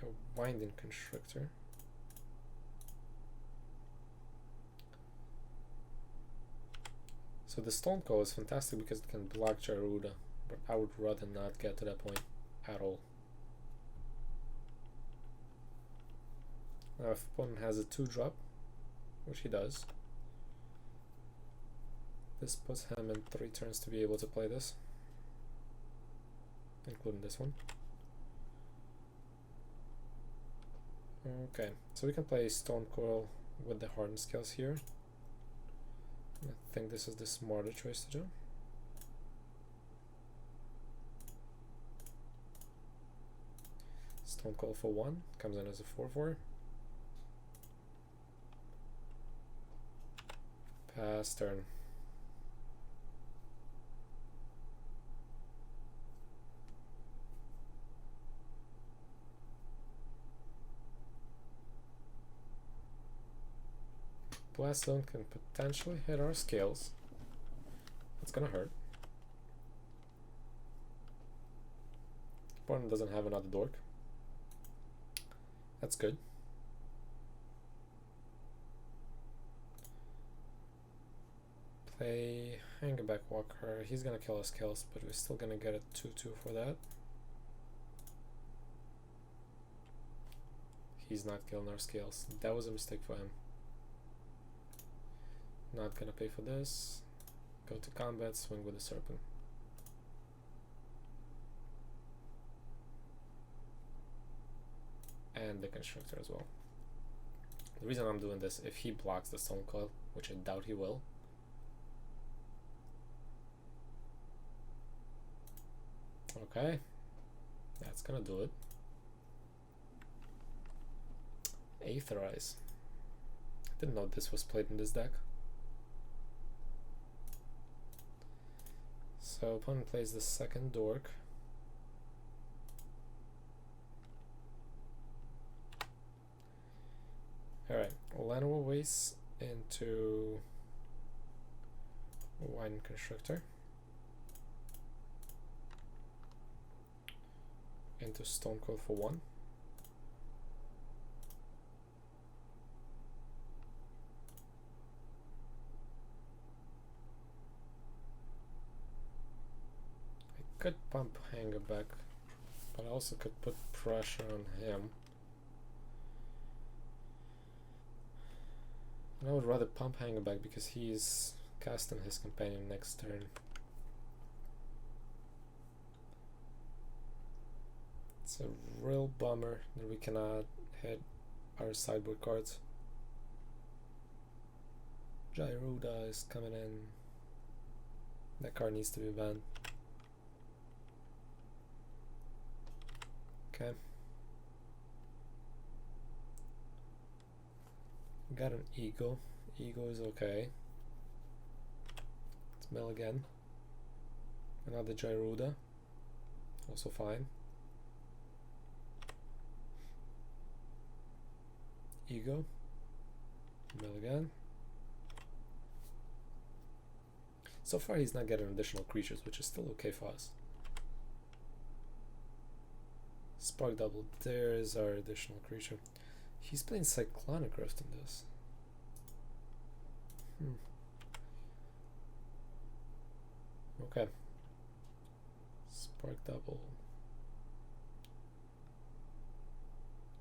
a Winding Constrictor. So the Stone Cold is fantastic because it can block Gyruda, but I would rather not get to that point at all. Now if opponent has a 2-drop, which he does, this puts him in 3 turns to be able to play this, including this one. Okay, so we can play Stone Coil with the Hardened Scales here. I think this is the smarter choice to do. Stone Coil for 1, comes in as a 4/4. Pass turn. Blast Zone can potentially hit our scales. It's gonna hurt. Opponent doesn't have another dork. That's good. Play Hangback Walker. He's gonna kill our scales, but we're still gonna get a 2/2 for that. He's not killing our scales. That was a mistake for him. Not gonna pay for this. Go to combat, swing with the Serpent. And the Constructor as well. The reason I'm doing this, if he blocks the Stone Coil, which I doubt he will. Okay, that's gonna do it. Aetherize. I didn't know this was played in this deck. So opponent plays the second dork. Alright, Llanowar Waste into Wine Constructor. Into Stone Cold for 1. I could pump Hangback, but I also could put pressure on him. And I would rather pump Hangback because he's casting his companion next turn. It's a real bummer that we cannot hit our sideboard cards. Gyruda is coming in. That card needs to be banned. Okay. Got an Ego. Ego is okay. Let's mill again. Another Gyruda. Also fine. Ego. Mill again. So far he's not getting additional creatures, which is still okay for us. Spark Double, there's our additional creature. He's playing Cyclonic Rift in this. Okay. Spark Double.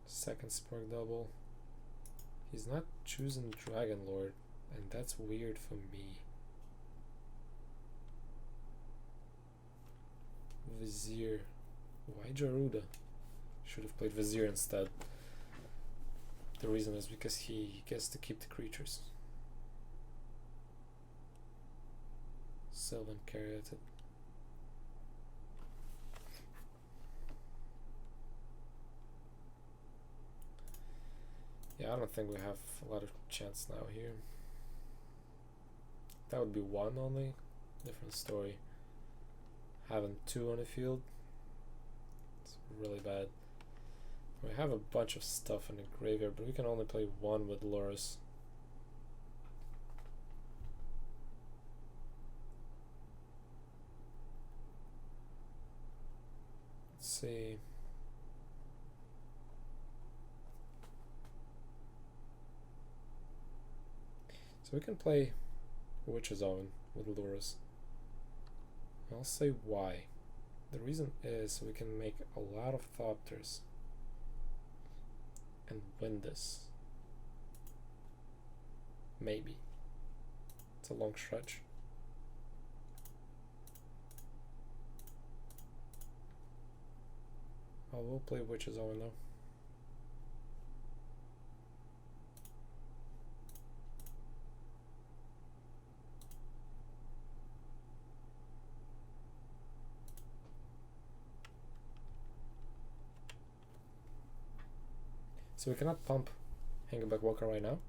Second Spark Double. He's not choosing Dragon Lord, and that's weird for me. Vizier. Why Gyruda? Should have played Vizier instead. The reason is because he gets to keep the creatures. Sylvan Caryatid. Yeah, I don't think we have a lot of chance now here. That would be one only. Different story. Having two on the field, it's really bad. We have a bunch of stuff in the graveyard, but we can only play one with Loris. Let's see. So we can play Witch's Own with Loris. I'll say why. The reason is so we can make a lot of Thopters and win this. Maybe. It's a long stretch. I will play Witch's Own though. So we cannot pump Hangback Walker right now,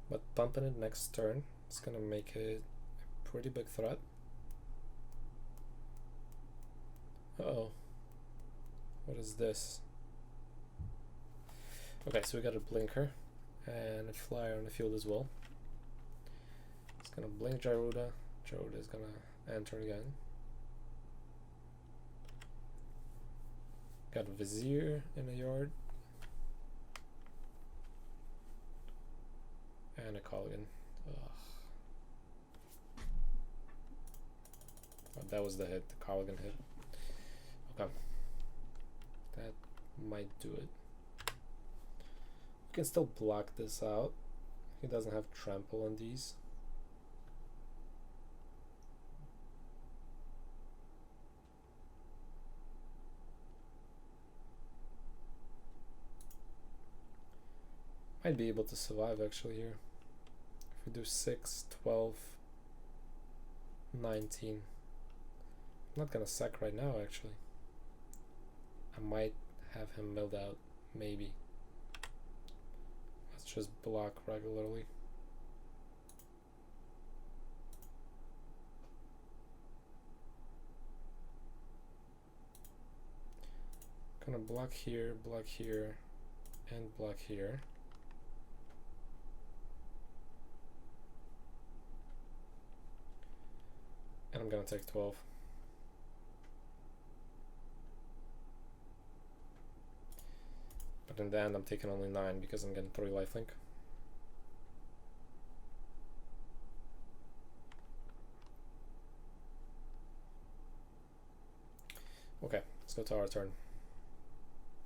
but pumping it next turn is gonna make it a pretty big threat. Uh-oh. What is this? Okay, so we got a Blinker, and a flyer on the field as well. It's gonna blink Gyruda. Gyruda is gonna enter again. Got a Vizier in the yard. And a Colligan. Ugh. Oh, that was the hit, the Colligan hit. Okay. That might do it. We can still block this out. He doesn't have trample on these. Might be able to survive actually here. If we do 6, 12, 19. I'm not gonna sack right now actually. I might have him milled out, maybe. Let's just block regularly. Gonna block here, and block here. And I'm gonna take 12. But in the end I'm taking only 9 because I'm getting 3 lifelink. Okay, let's go to our turn.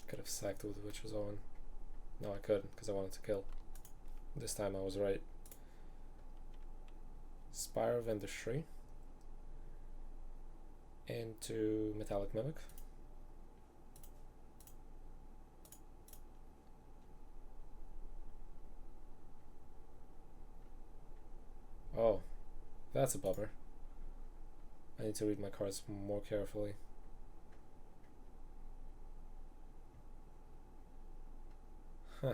Could have sacked with Witch's Owen. No, I couldn't because I wanted to kill. This time I was right. Spire of Industry into Metallic Mimic. Oh, that's a bummer. I need to read my cards more carefully. Huh.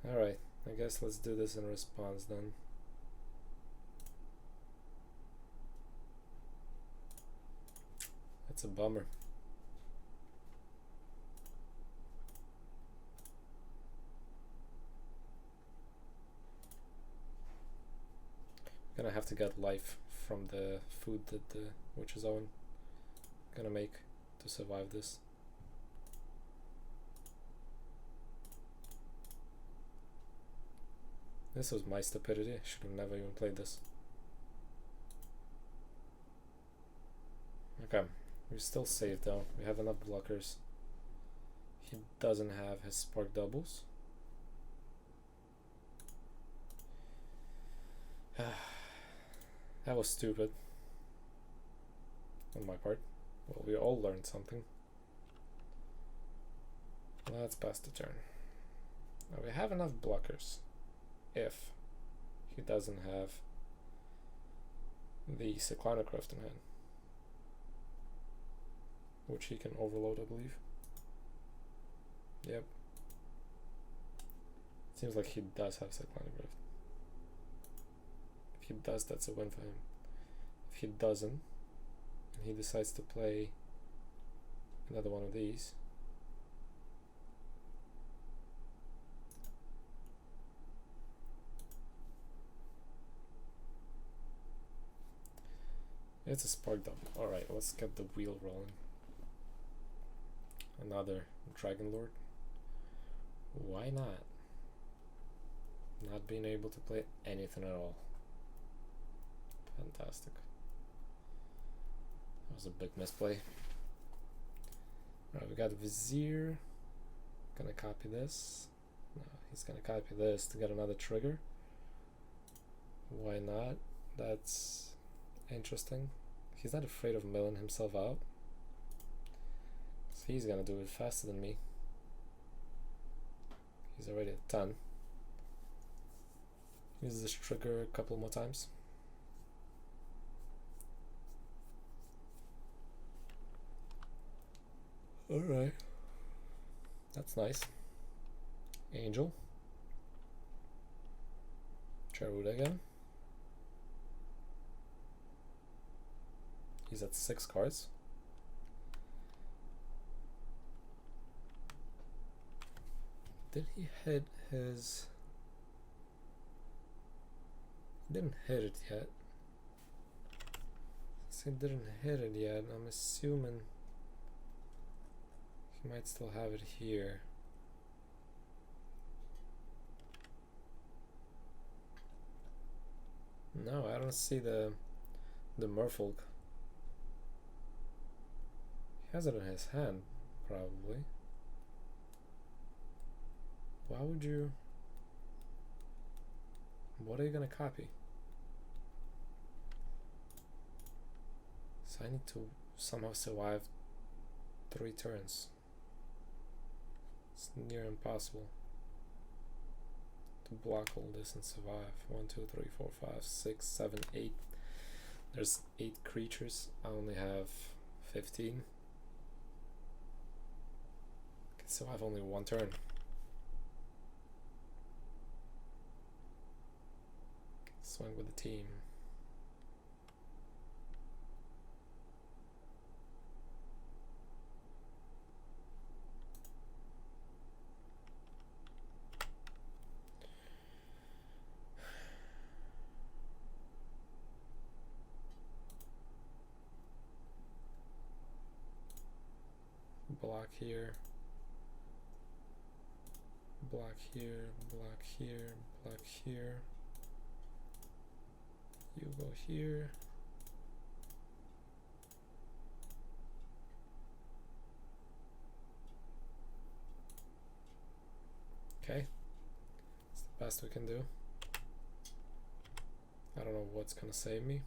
Alright, I guess let's do this in response then. That's a bummer. Gonna have to get life from the food that the Witch's Owen gonna make to survive this. This was my stupidity. I should have never even played this. Okay, we're still safe though. We have enough blockers. He doesn't have his spark doubles. That was stupid on my part. Well, we all learned something. Let's pass the turn. Now we have enough blockers if he doesn't have the Cyclonocraft in hand, which he can overload, I believe. Yep. Seems like he does have Cyclonocraft. If he does, that's a win for him. If he doesn't, and he decides to play another one of these, it's a spark double. Alright, let's get the wheel rolling. Another Dragon Lord. Why not? Not being able to play anything at all. Fantastic. That was a big misplay. Alright, we got Vizier. Gonna copy this. No, he's gonna copy this to get another trigger. Why not? That's interesting. He's not afraid of milling himself out. So he's gonna do it faster than me. He's already at 10. Use this trigger a couple more times. Alright. That's nice. Angel. Gyruda again. He's at 6 cards. Did he hit his... He didn't hit it yet. Since he didn't hit it yet, I'm assuming he might still have it here. No, I don't see the Merfolk. He has it in his hand, probably. Why would you... What are you gonna copy? So I need to somehow survive 3 turns. It's near impossible to block all this and survive. 1, 2, 3, 4, 5, 6, 7, 8. There's 8 creatures. I only have 15. Can survive only 1 turn. Swing with the team. Block here, block here, block here, block here. You go here. Okay, it's the best we can do. I don't know what's gonna save me.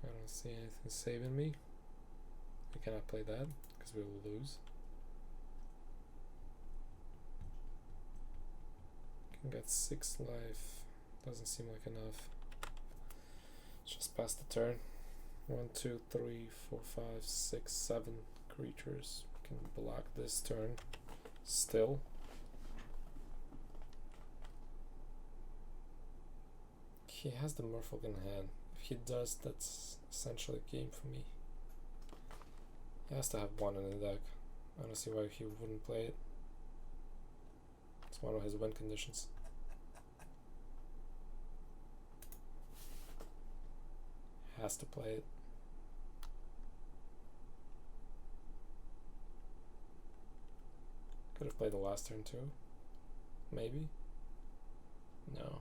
I don't see anything saving me. We cannot play that because we will lose. Can get 6 life. Doesn't seem like enough. Just pass the turn. 1, 2, 3, 4, 5, 6, 7 creatures. We can block this turn still. He has the Merfolk in hand. If he does, that's essentially a game for me. He has to have 1 in the deck. I don't see why he wouldn't play it. It's one of his win conditions. Has to play it. Could have played the last turn too. Maybe. No.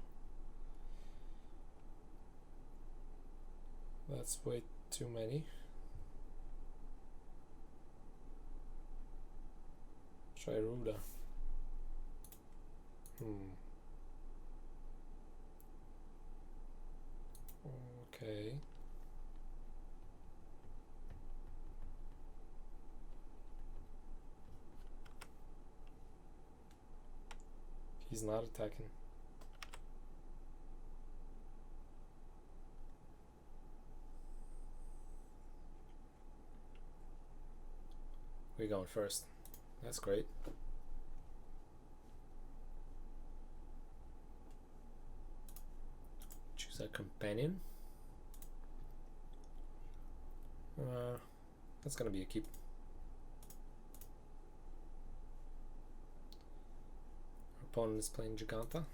That's way too many. Gyruda. Okay. He's not attacking. We're going first. That's great. Choose a companion. That's gonna be a keep. Our opponent is playing Jegantha.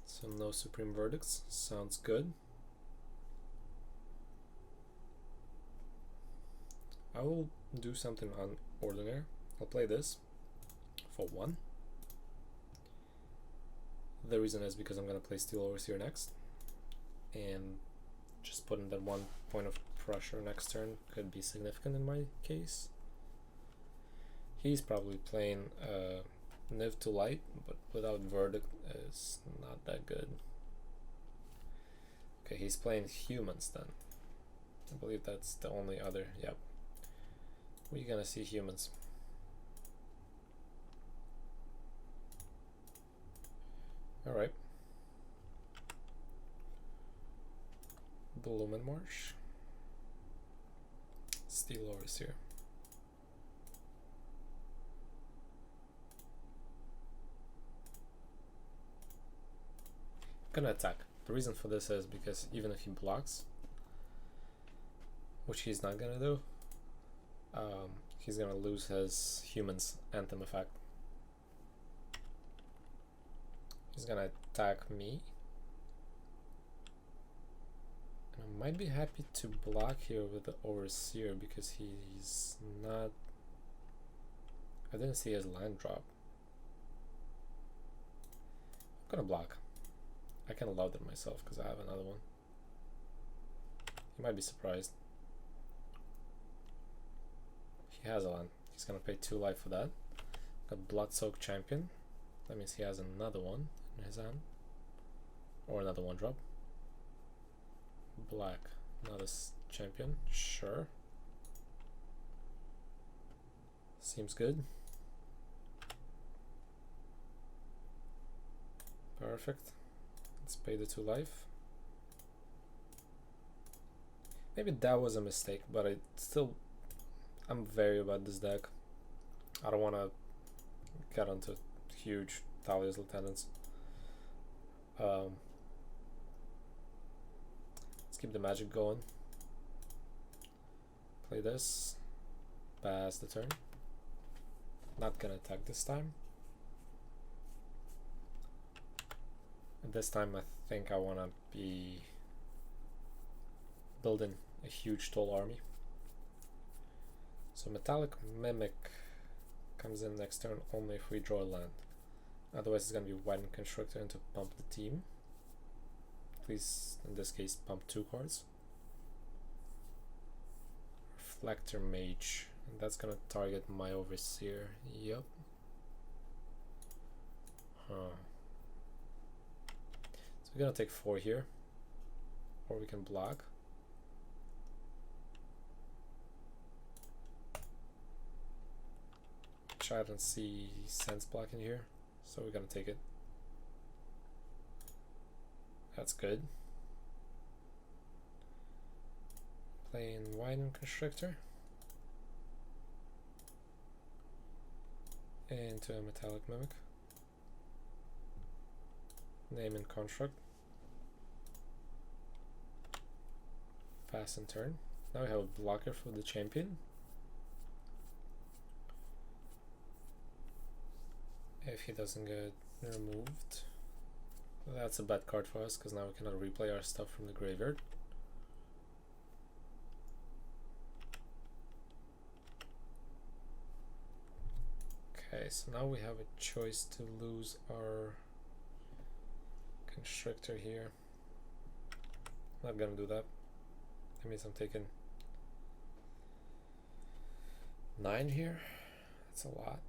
So no supreme verdicts. Sounds good. I will do something unordinary. I'll play this for 1. The reason is because I'm going to play Steel Overseer next. And just putting that 1 point of pressure next turn could be significant in my case. He's probably playing Niv to Light, but without Verdict is not that good. Okay, he's playing Humans then. I believe that's the only other, yep. We're gonna see Humans. Alright. Bloom and Marsh. Steel Overseer. Gonna attack. The reason for this is because even if he blocks, which he's not gonna do, he's gonna lose his human's anthem effect. He's gonna attack me. And I might be happy to block here with the Overseer because he's not... I didn't see his land drop. I'm gonna block. I can allow that myself because I have another one. He might be surprised. He has a land. He's gonna pay 2 life for that. Got Blood-Soaked Champion. That means he has another one in his hand. Or another 1-drop. Black. Another champion. Sure. Seems good. Perfect. Let's pay the 2 life. Maybe that was a mistake, but I'm wary about this deck. I don't want to get onto huge Thalia's Lieutenants. Let's keep the magic going. Play this. Pass the turn. Not gonna attack this time. And this time I think I wanna be building a huge tall army. So Metallic Mimic comes in next turn only if we draw a land. Otherwise it's gonna be Widened Constructor and to pump the team. At least in this case pump 2 cards. Reflector Mage. And that's gonna target my Overseer. Yep. Huh. So we're gonna take 4 here. Or we can block. Which I don't see sense blocking here. So we're gonna take it. That's good. Playing Widened Constructor. Into a Metallic Mimic. Name and Construct. Fast and turn. Now we have a blocker for the champion. If he doesn't get removed, that's a bad card for us because now we cannot replay our stuff from the graveyard. Okay, so now we have a choice to lose our Constructor here. Not gonna do that. That means I'm taking 9 here. That's a lot.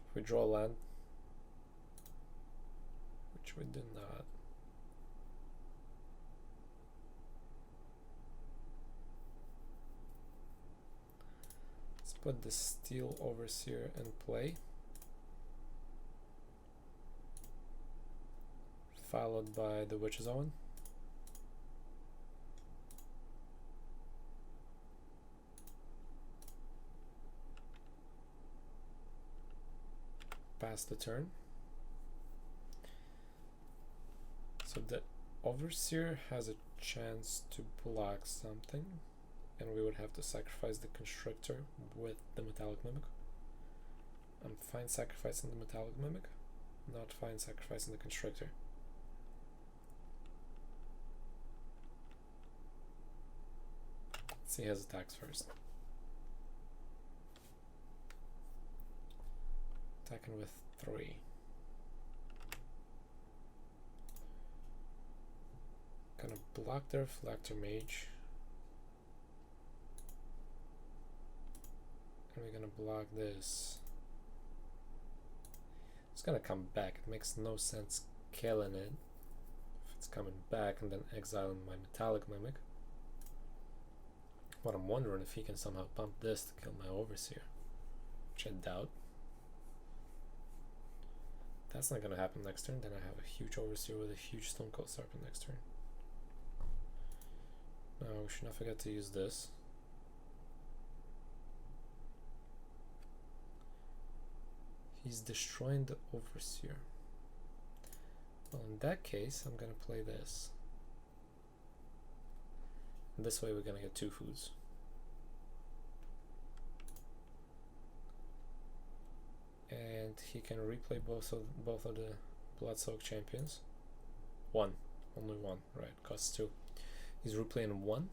If we draw land, which we did not. Let's put the Steel Overseer in play. Followed by the Witch's Owen. Pass the turn. So the Overseer has a chance to block something, and we would have to sacrifice the Constructor with the Metallic Mimic. I'm fine sacrificing the Metallic Mimic, not fine sacrificing the Constructor. Let's see his attacks first. Attacking with 3. Gonna block the Reflector Mage. And we're gonna block this. It's gonna come back. It makes no sense killing it if it's coming back and then exiling my Metallic Mimic. But I'm wondering if he can somehow pump this to kill my Overseer, which I doubt. That's not gonna happen next turn. Then I have a huge Overseer with a huge Stone Cold Serpent next turn. Now we should not forget to use this. He's destroying the Overseer. Well, in that case, I'm gonna play this. And this way we're gonna get 2 foods. And he can replay both of the Blood-Soaked Champions. Only one, right? Costs 2. He's replaying 1.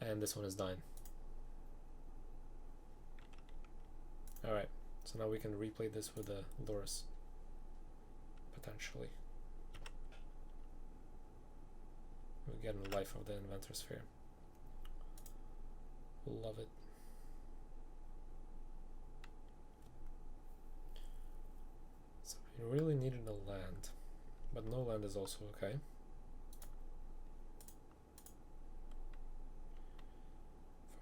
And this one is dying. Alright, so now we can replay this with the Loris. Potentially. We're getting life of the Inventor Sphere. Love it. So we really needed a land, but no land is also okay.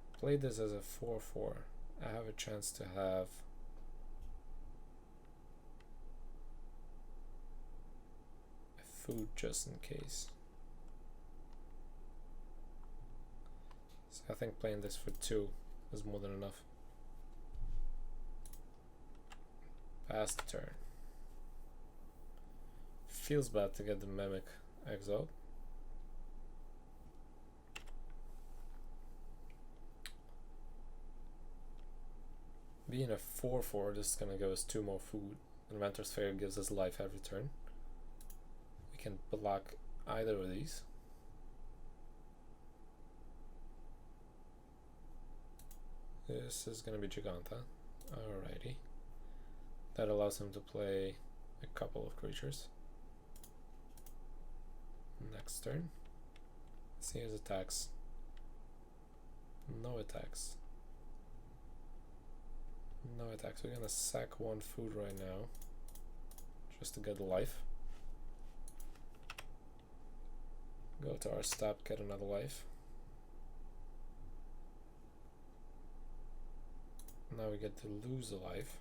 If I play this as a 4/4, I have a chance to have a food just in case. So I think playing this for 2 is more than enough. Pass the turn. Feels bad to get the Mimic exiled. Being a 4/4, this is gonna give us 2 more food. Inventor's Sphere gives us life every turn. We can block either of these. This is gonna be Jegantha. Alrighty. That allows him to play a couple of creatures. Next turn. Let's see his attacks. No attacks. No attacks. We're gonna sack 1 food right now. Just to get life. Go to our stop, get another life. Now we get to lose a life.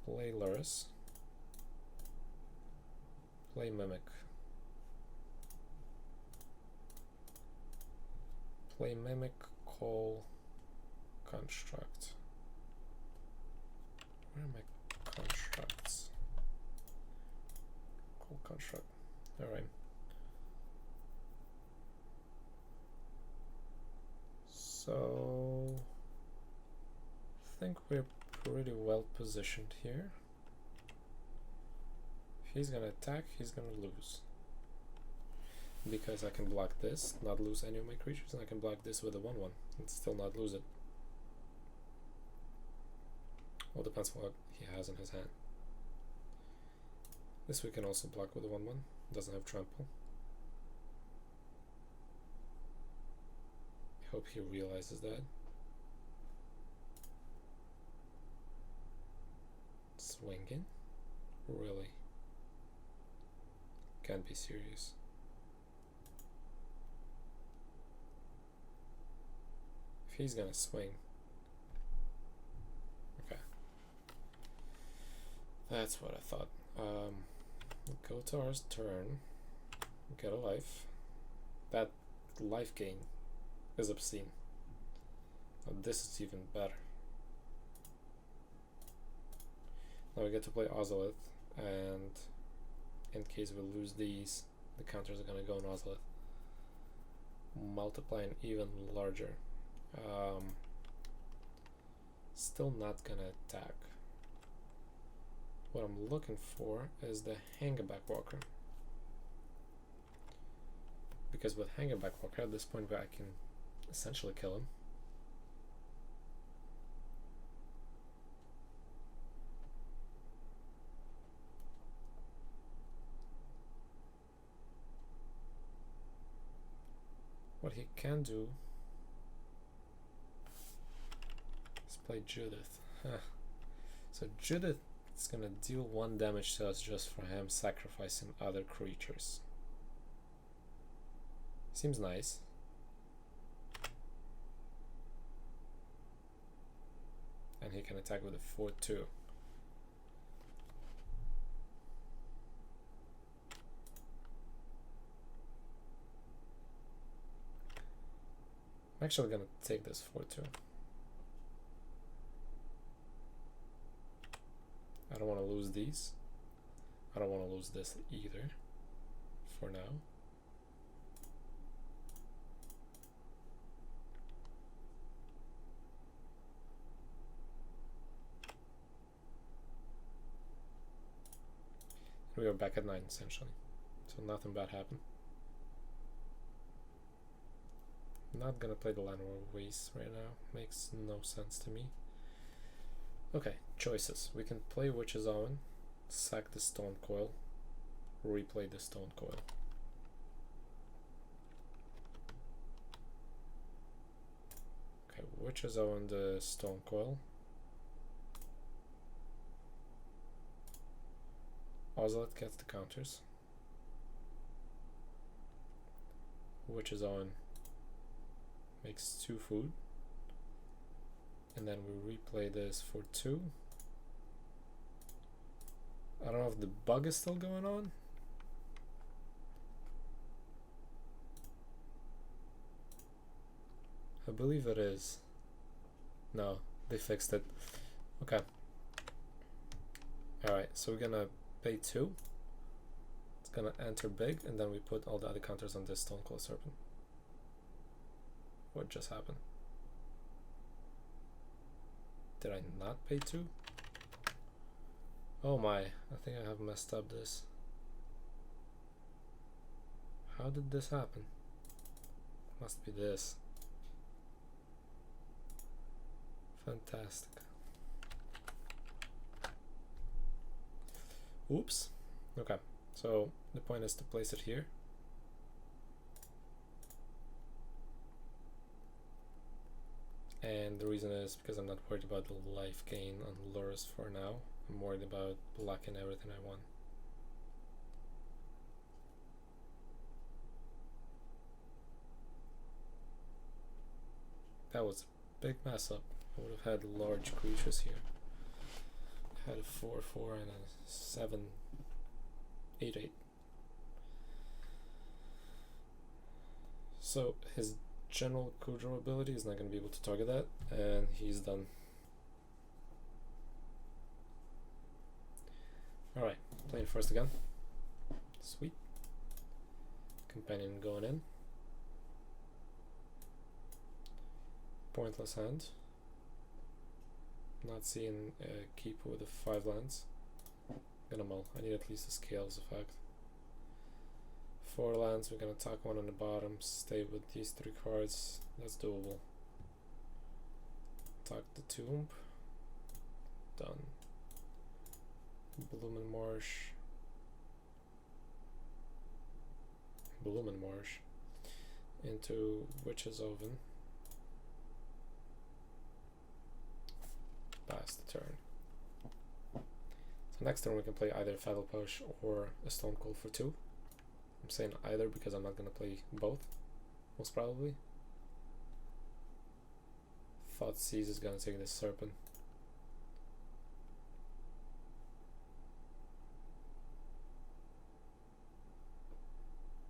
Play Luris. Play Mimic. Play Mimic, call Construct. Where are my constructs? Call Construct. Alright. So I think we're pretty well positioned here. If he's gonna attack, he's gonna lose. Because I can block this, not lose any of my creatures, and I can block this with a 1/1 and still not lose it. Well, depends on what he has in his hand. This we can also block with a 1/1, doesn't have trample. I hope he realizes that. Swinging? Really? Can't be serious. If he's gonna swing. Okay. That's what I thought. Go to our turn. Get a life. That life gain is obscene. Now this is even better. Now we get to play Ozolith, and in case we lose these, the counters are gonna go on Ozolith. Multiplying even larger. Still not gonna attack. What I'm looking for is the Hangback Walker. Because with Hangback Walker, at this point I can essentially kill him. What he can do is play Judith. So Judith is gonna deal 1 damage to us just for him sacrificing other creatures. Seems nice. And he can attack with a 4/2. actually gonna take this 4-2. I don't want to lose these. I don't want to lose this either for now. We are back at 9 essentially, so nothing bad happened. Not gonna play the Land War Waste right now, makes no sense to me. Okay, choices. We can play Witch's Oven, sack the Stone Coil, replay the Stone Coil. Okay, Witch's Oven the Stone Coil. Ozlet gets the counters. Witch's Oven makes 2 food. And then we replay this for 2. I don't know if the bug is still going on. I believe it is. No, they fixed it. Okay. Alright, so we're gonna pay 2. It's gonna enter big, and then we put all the other counters on this Stone Cold Serpent. What just happened? Did I not pay 2? Oh my, I think I have messed up this. How did this happen? Must be this. Fantastic. Oops. Okay, so the point is to place it here. And the reason is because I'm not worried about the life gain on Lurrus for now. I'm worried about blocking everything I want. That was a big mess up. I would have had large creatures here. I had a 4-4 and a 7-8-8. So his general Kudro ability is not going to be able to target that, and he's done. Alright, playing first again. Sweet. Companion going in. Pointless hand. Not seeing a keeper with the 5 lands. Gonna mull. I need at least a scales effect. 4 lands, we're gonna attack 1 on the bottom, stay with these 3 cards. That's doable. Attack the Tomb. Done. Bloomin' Marsh. Into Witch's Oven. Pass the turn. So next turn we can play either Fatal Push or a Stone Cold for 2. I'm saying either because I'm not going to play both, most probably. Thoughtseize is going to take this Serpent.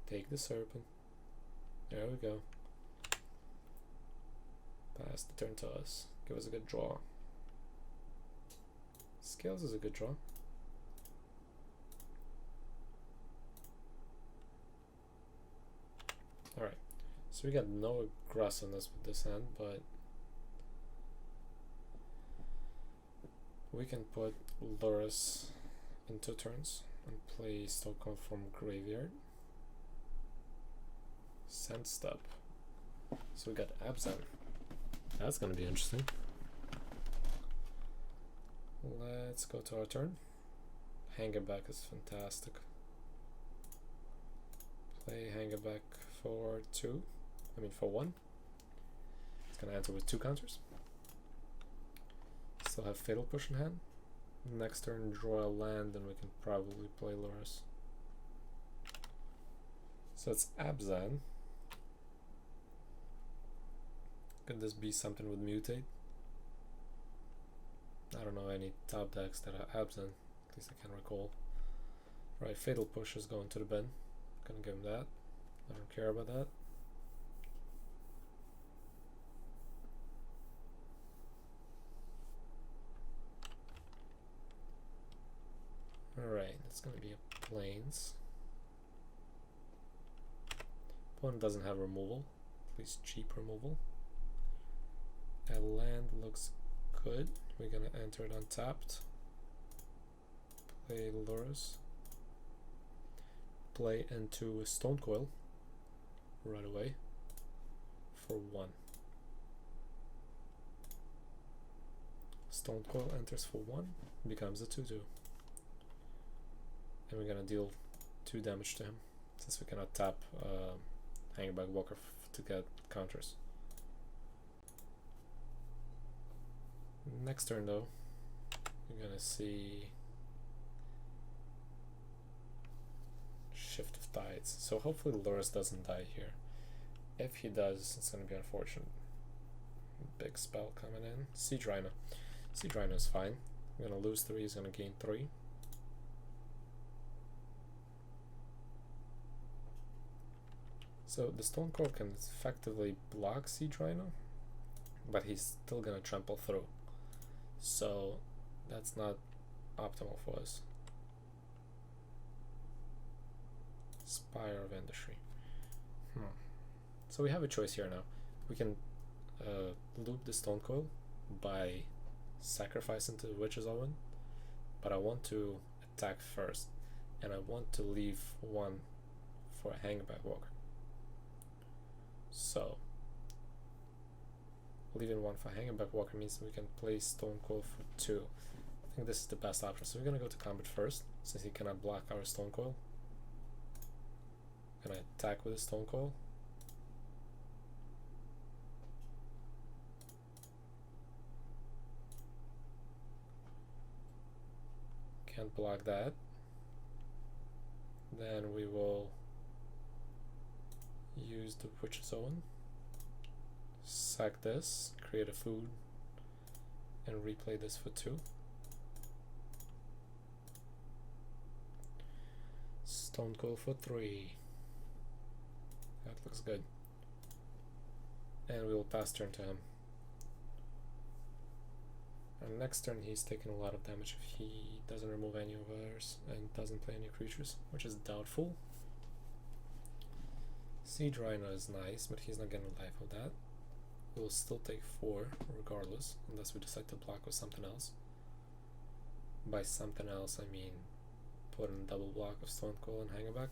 Take the Serpent. There we go. Pass the turn to us. Give us a good draw. Scales is a good draw. Alright, so we got no aggressiveness with this hand, but we can put Lurrus in 2 turns and play Stockholm from Graveyard. Sand Stub. So we got Abzan. That's gonna be interesting. Let's go to our turn. Hang it back is fantastic. Play hang it back for 2. I mean for 1. It's gonna answer with 2 counters. Still have Fatal Push in hand. Next turn draw a land and we can probably play Lurrus. So it's Abzan. Could this be something with Mutate? I don't know any top decks that are Abzan, at least I can recall. Right, Fatal Push is going to the bin. Gonna give him that. I don't care about that. Alright, it's gonna be a plains. Opponent doesn't have removal, at least cheap removal. A land looks good. We're gonna enter it untapped. Play Lurus. Play into Stone Coil right away for 1. Stone Coil enters for 1, becomes a 2/2. And we're gonna deal 2 damage to him since we cannot tap Hangback Walker to get counters. Next turn though, you're gonna see Shift of Tides. So hopefully Lurus doesn't die here. If he does, it's gonna be unfortunate. Big spell coming in. Siege Rhino. Siege Rhino is fine. I'm gonna lose 3, he's gonna gain 3. So the Stone Coil can effectively block Siege Rhino, but he's still gonna trample through. So that's not optimal for us. Spire of Industry. So we have a choice here now. We can loop the Stone Coil by sacrificing to the Witch's Oven, but I want to attack first, and I want to leave 1 for a Hangback Walker. So leaving 1 for Hangback Walker means we can play Stone Coil for 2. I think this is the best option. So we're gonna go to combat first, since he cannot block our Stone Coil. Gonna attack with a Stone Coil. Can't block that. Then we will use the Witch's Oven, sack this, create a food, and replay this for 2. Stone Coil for 3. That looks good. And we will pass turn to him. And next turn he's taking a lot of damage if he doesn't remove any of ours and doesn't play any creatures, which is doubtful. Siege Rhino is nice, but he's not getting a life of that. We'll still take 4 regardless, unless we decide to block with something else. By something else I mean put in a double block of Stone Coil and Hangback.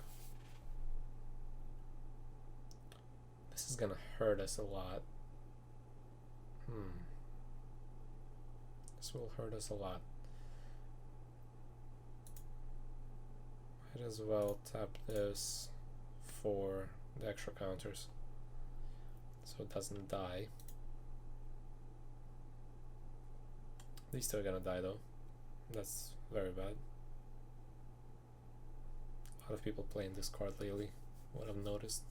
This is gonna hurt us a lot. This will hurt us a lot. Might as well tap this for the extra counters so it doesn't die. These 2 are gonna die though. That's very bad. A lot of people playing this card lately, what I've noticed.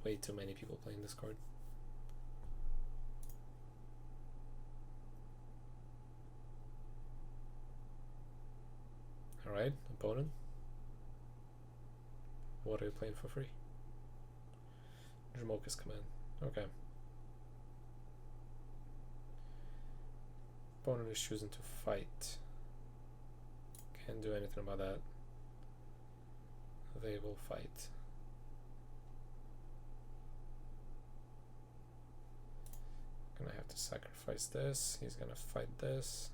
Way too many people playing this card. Alright, opponent. What are you playing for free? Jamoka's Command. Okay. Opponent is choosing to fight. Can't do anything about that. They will fight. Gonna have to sacrifice this. He's gonna fight this.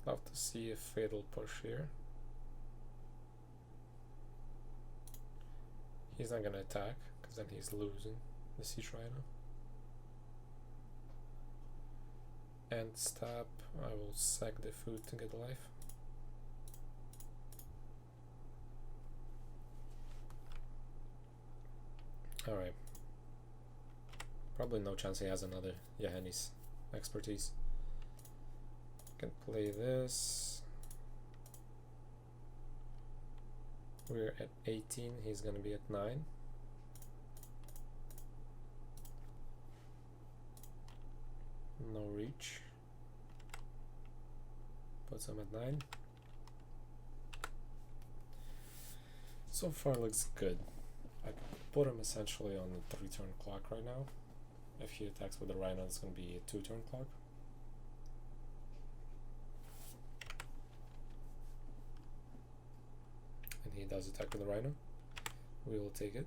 Love to see a fatal push here. He's not gonna attack because then he's losing the Siege Rhino. And stab. I will sack the food to get life. Alright. Probably no chance he has another Yahenni's expertise. Can play this. We're at 18, he's gonna be at 9. No reach. Puts him at 9. So far looks good. I put him essentially on the 3-turn clock right now. If he attacks with the Rhino, it's gonna be a 2-turn clock. he does attack with the Rhino. We will take it.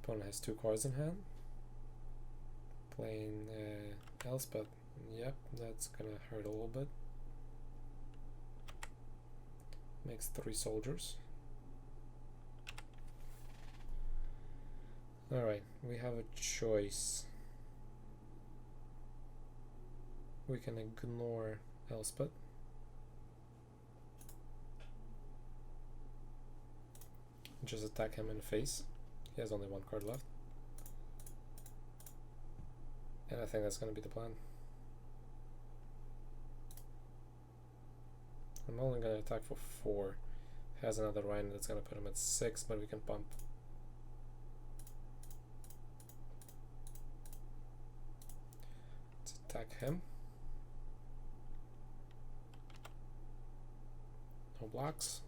Opponent has 2 cards in hand. Playing Elspeth. Yep, that's gonna hurt a little bit. Makes 3 soldiers. Alright, we have a choice. We can ignore Elspeth. Just attack him in the face. He has only 1 card left. And I think that's going to be the plan. I'm only going to attack for 4. He has another Rhino that's going to put him at 6, but we can pump. Let's attack him. No blocks.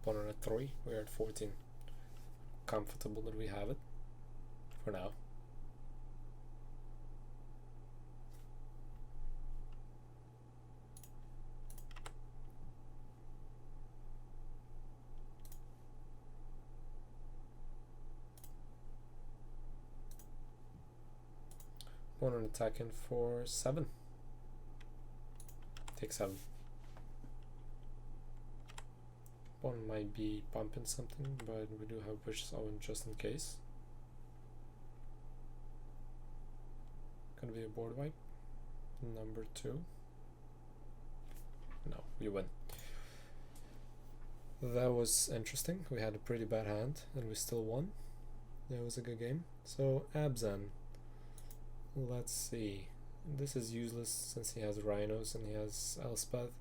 Opponent at 3. We're at 14. Comfortable that we have it. For now. Opponent attacking for 7. Take 7. Opponent might be pumping something, but we do have Vicious Owen just in case. Gonna be a board wipe. Number 2. No, we win. That was interesting. We had a pretty bad hand and we still won. That was a good game. So Abzan. Let's see. This is useless since he has Rhinos and he has Elspeth.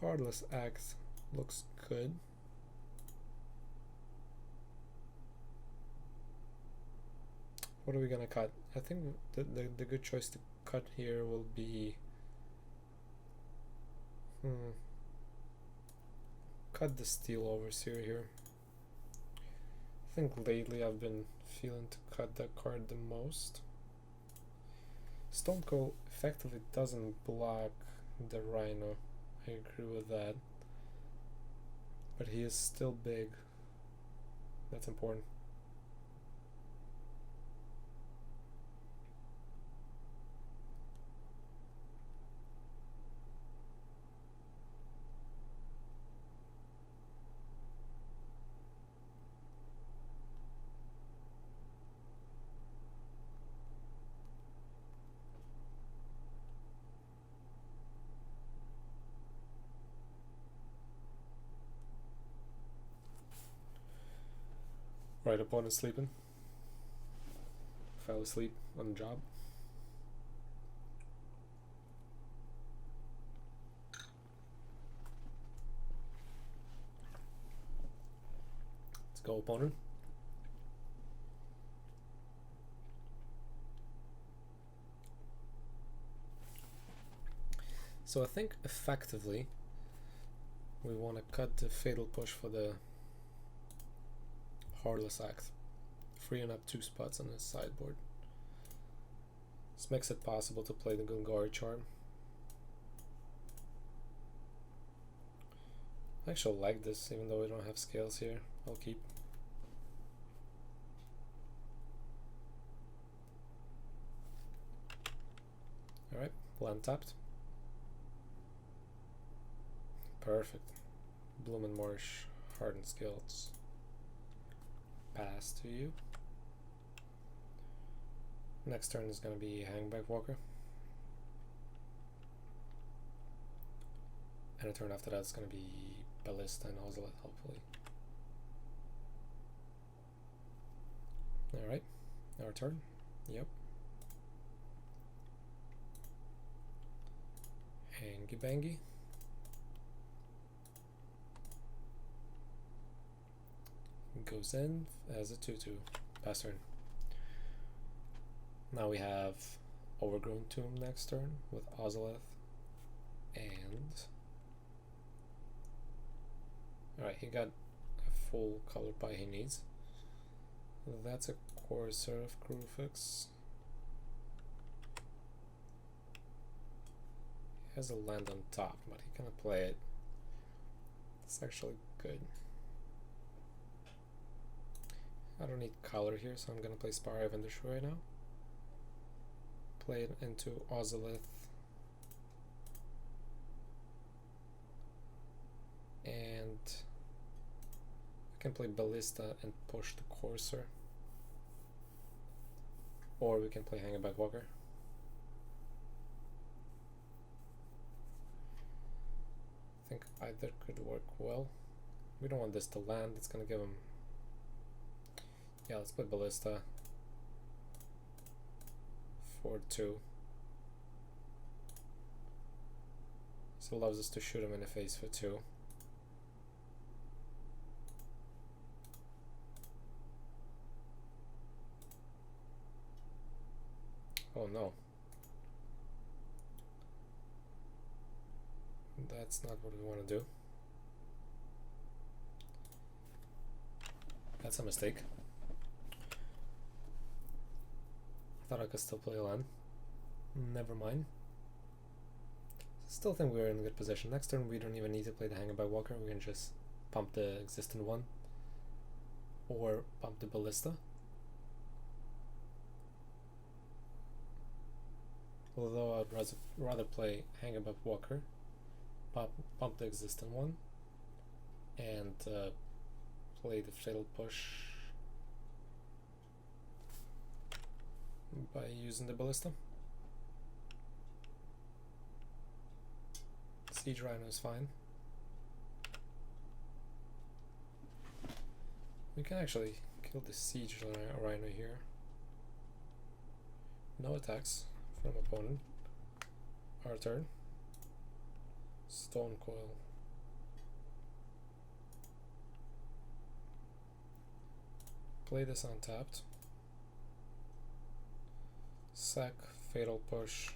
Heartless Act looks good. What are we gonna cut? I think the good choice to cut here will be cut the Steel Overseer here. I think lately I've been feeling to cut that card the most. Stone Cold effectively doesn't block the Rhino. I agree with that. But he is still big. That's important. Right, opponent sleeping. Fell asleep on the job. Let's go, opponent. So I think effectively we want to cut the Fatal Push for the Heartless Act, freeing up 2 spots on his sideboard. This makes it possible to play the Golgari charm. I actually like this, even though we don't have scales here. I'll keep. Alright, land tapped. Perfect. Bloom and Marsh, Hardened Scales. Pass to you. Next turn is going to be Hangback Walker. And a turn after that is going to be Ballista and Ozolith, hopefully. Alright, our turn. Yep. Hangy Bangy. Goes in as a 2/2. Pass turn. Now we have Overgrown Tomb next turn with Ozolith and alright, he got a full color pie he needs. That's a Courser of Crucifix. He has a land on top, but he cannot play it. It's actually good. I don't need color here, so I'm gonna play Spire of Industry right now. Play it into Ozolith. And we can play Ballista and push the Courser. Or we can play Hangback Walker. I think either could work well. We don't want this to land, it's gonna give him... Yeah, let's play Ballista. 4-2. So allows us to shoot him in the face for 2. Oh no. That's not what we want to do. That's a mistake. I thought I could still play a land. Never mind. Still think we're in a good position. Next turn we don't even need to play the Hangback Walker. We can just pump the existing one. Or pump the Ballista. Although I'd rather play Hangback Walker. Pump the existing one. And play the Fatal Push by using the Ballista. Siege Rhino is fine. We can actually kill the Siege Rhino here. No attacks from opponent. Our turn. Stone Coil. Play this untapped. Sack, Fatal Push,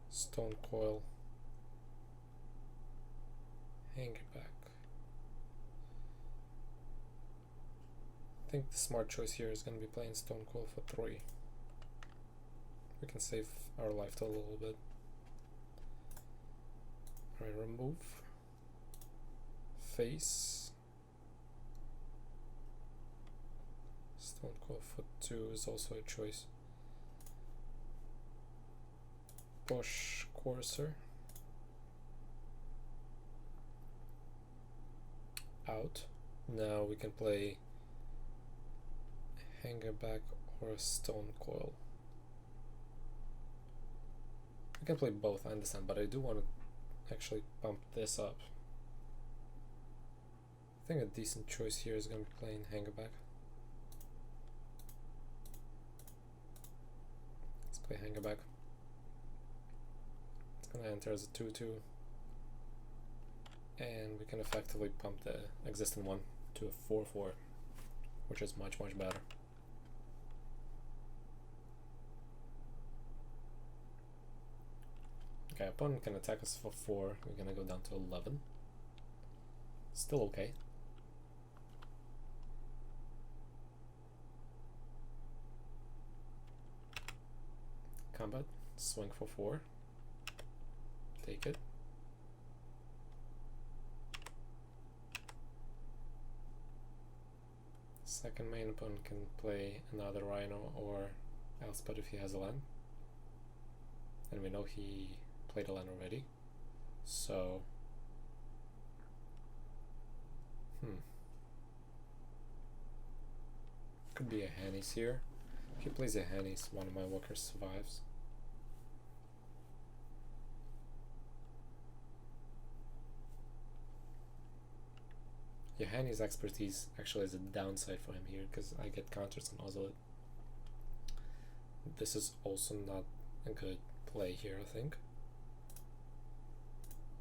Stone Coil, hang it back. I think the smart choice here is going to be playing Stone Coil for 3. We can save our life total a little bit. Alright, remove. Face. Stone Coil for 2 is also a choice. Push Courser. Out. Now we can play Hangback or a Stone Coil. We can play both, I understand, but I do want to actually pump this up. I think a decent choice here is going to be playing Hangback. Let's play Hangback. It's going to enter as a 2-2. And we can effectively pump the existing one to a 4-4, which is much, much better. Okay, opponent can attack us for 4. We're gonna go down to 11. Still okay. Combat, swing for 4. Take it. Second main opponent can play another Rhino or Elspeth if he has a land. And we know he played a land already. So... could be a Hanny's here. If he plays a Hanny's, one of my walkers survives. Yeah, Hanny's expertise actually is a downside for him here because I get counters on Ozolith. This is also not a good play here, I think.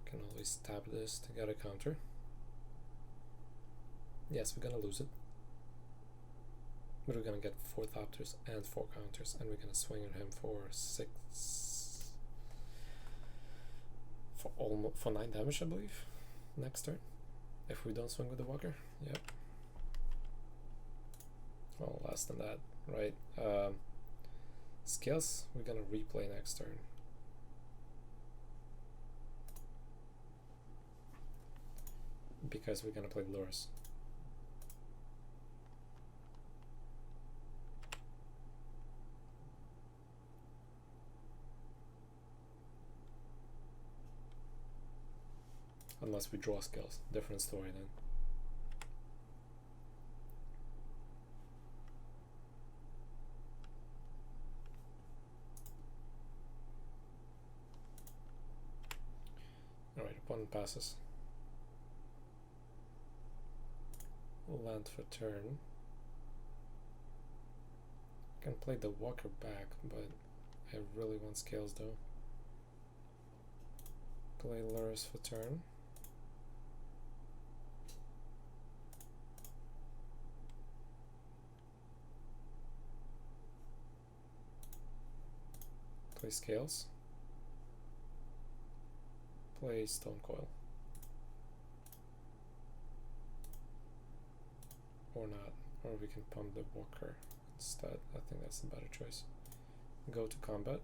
Can always tap this to get a counter. Yes, we're gonna lose it. But we're gonna get 4 Thopters and 4 counters, and we're gonna swing at him for 6... for 9 damage, I believe, next turn. If we don't swing with the walker, yep. well, less than that, right? Skills, we're gonna replay next turn. Because we're gonna play Boros. Unless we draw skills. Different story then. Alright, opponent passes. Land for turn. Can play the Walker back, but I really want scales though. Play Lurrus for turn. Play scales. Play Stone Coil. Or not. Or we can pump the Walker instead. I think that's the better choice. Go to combat.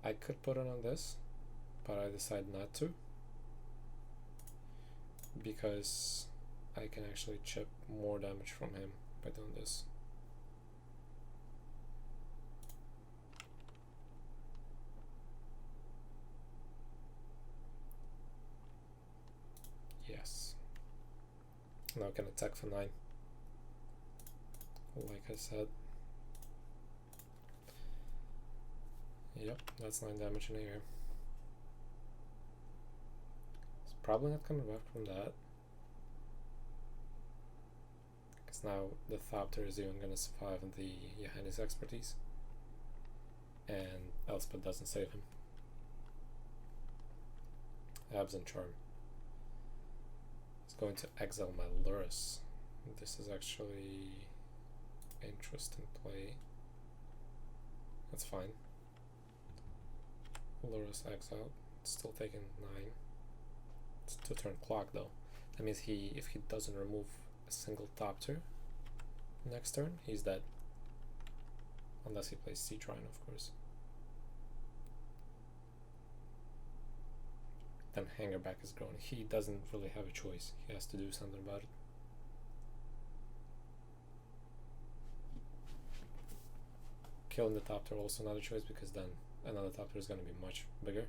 I could put it on this, but I decide not to. Because I can actually chip more damage from him by doing this. Yes. Now I can attack for 9. Like I said. Yep, that's 9 damage in the air. It's probably not coming back from that. Because now the Thur is even going to survive on the Yahanis expertise. And Elspeth doesn't save him. Abzan Charm. It's going to exile my Lurrus. This is actually interesting play. That's fine. Lurrus exiled. Still taking 9. It's 2-turn clock though. That means if he doesn't remove a single top tier next turn, he's dead. Unless he plays Sea Trine, of course. Then Hangerback is grown. He doesn't really have a choice. He has to do something about it. Killing the top tier also another choice, because then another top tier is going to be much bigger.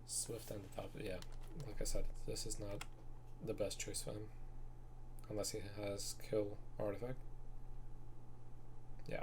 Swift and the top, yeah, like I said, this is not the best choice for him. Unless he has kill artifact. Yeah,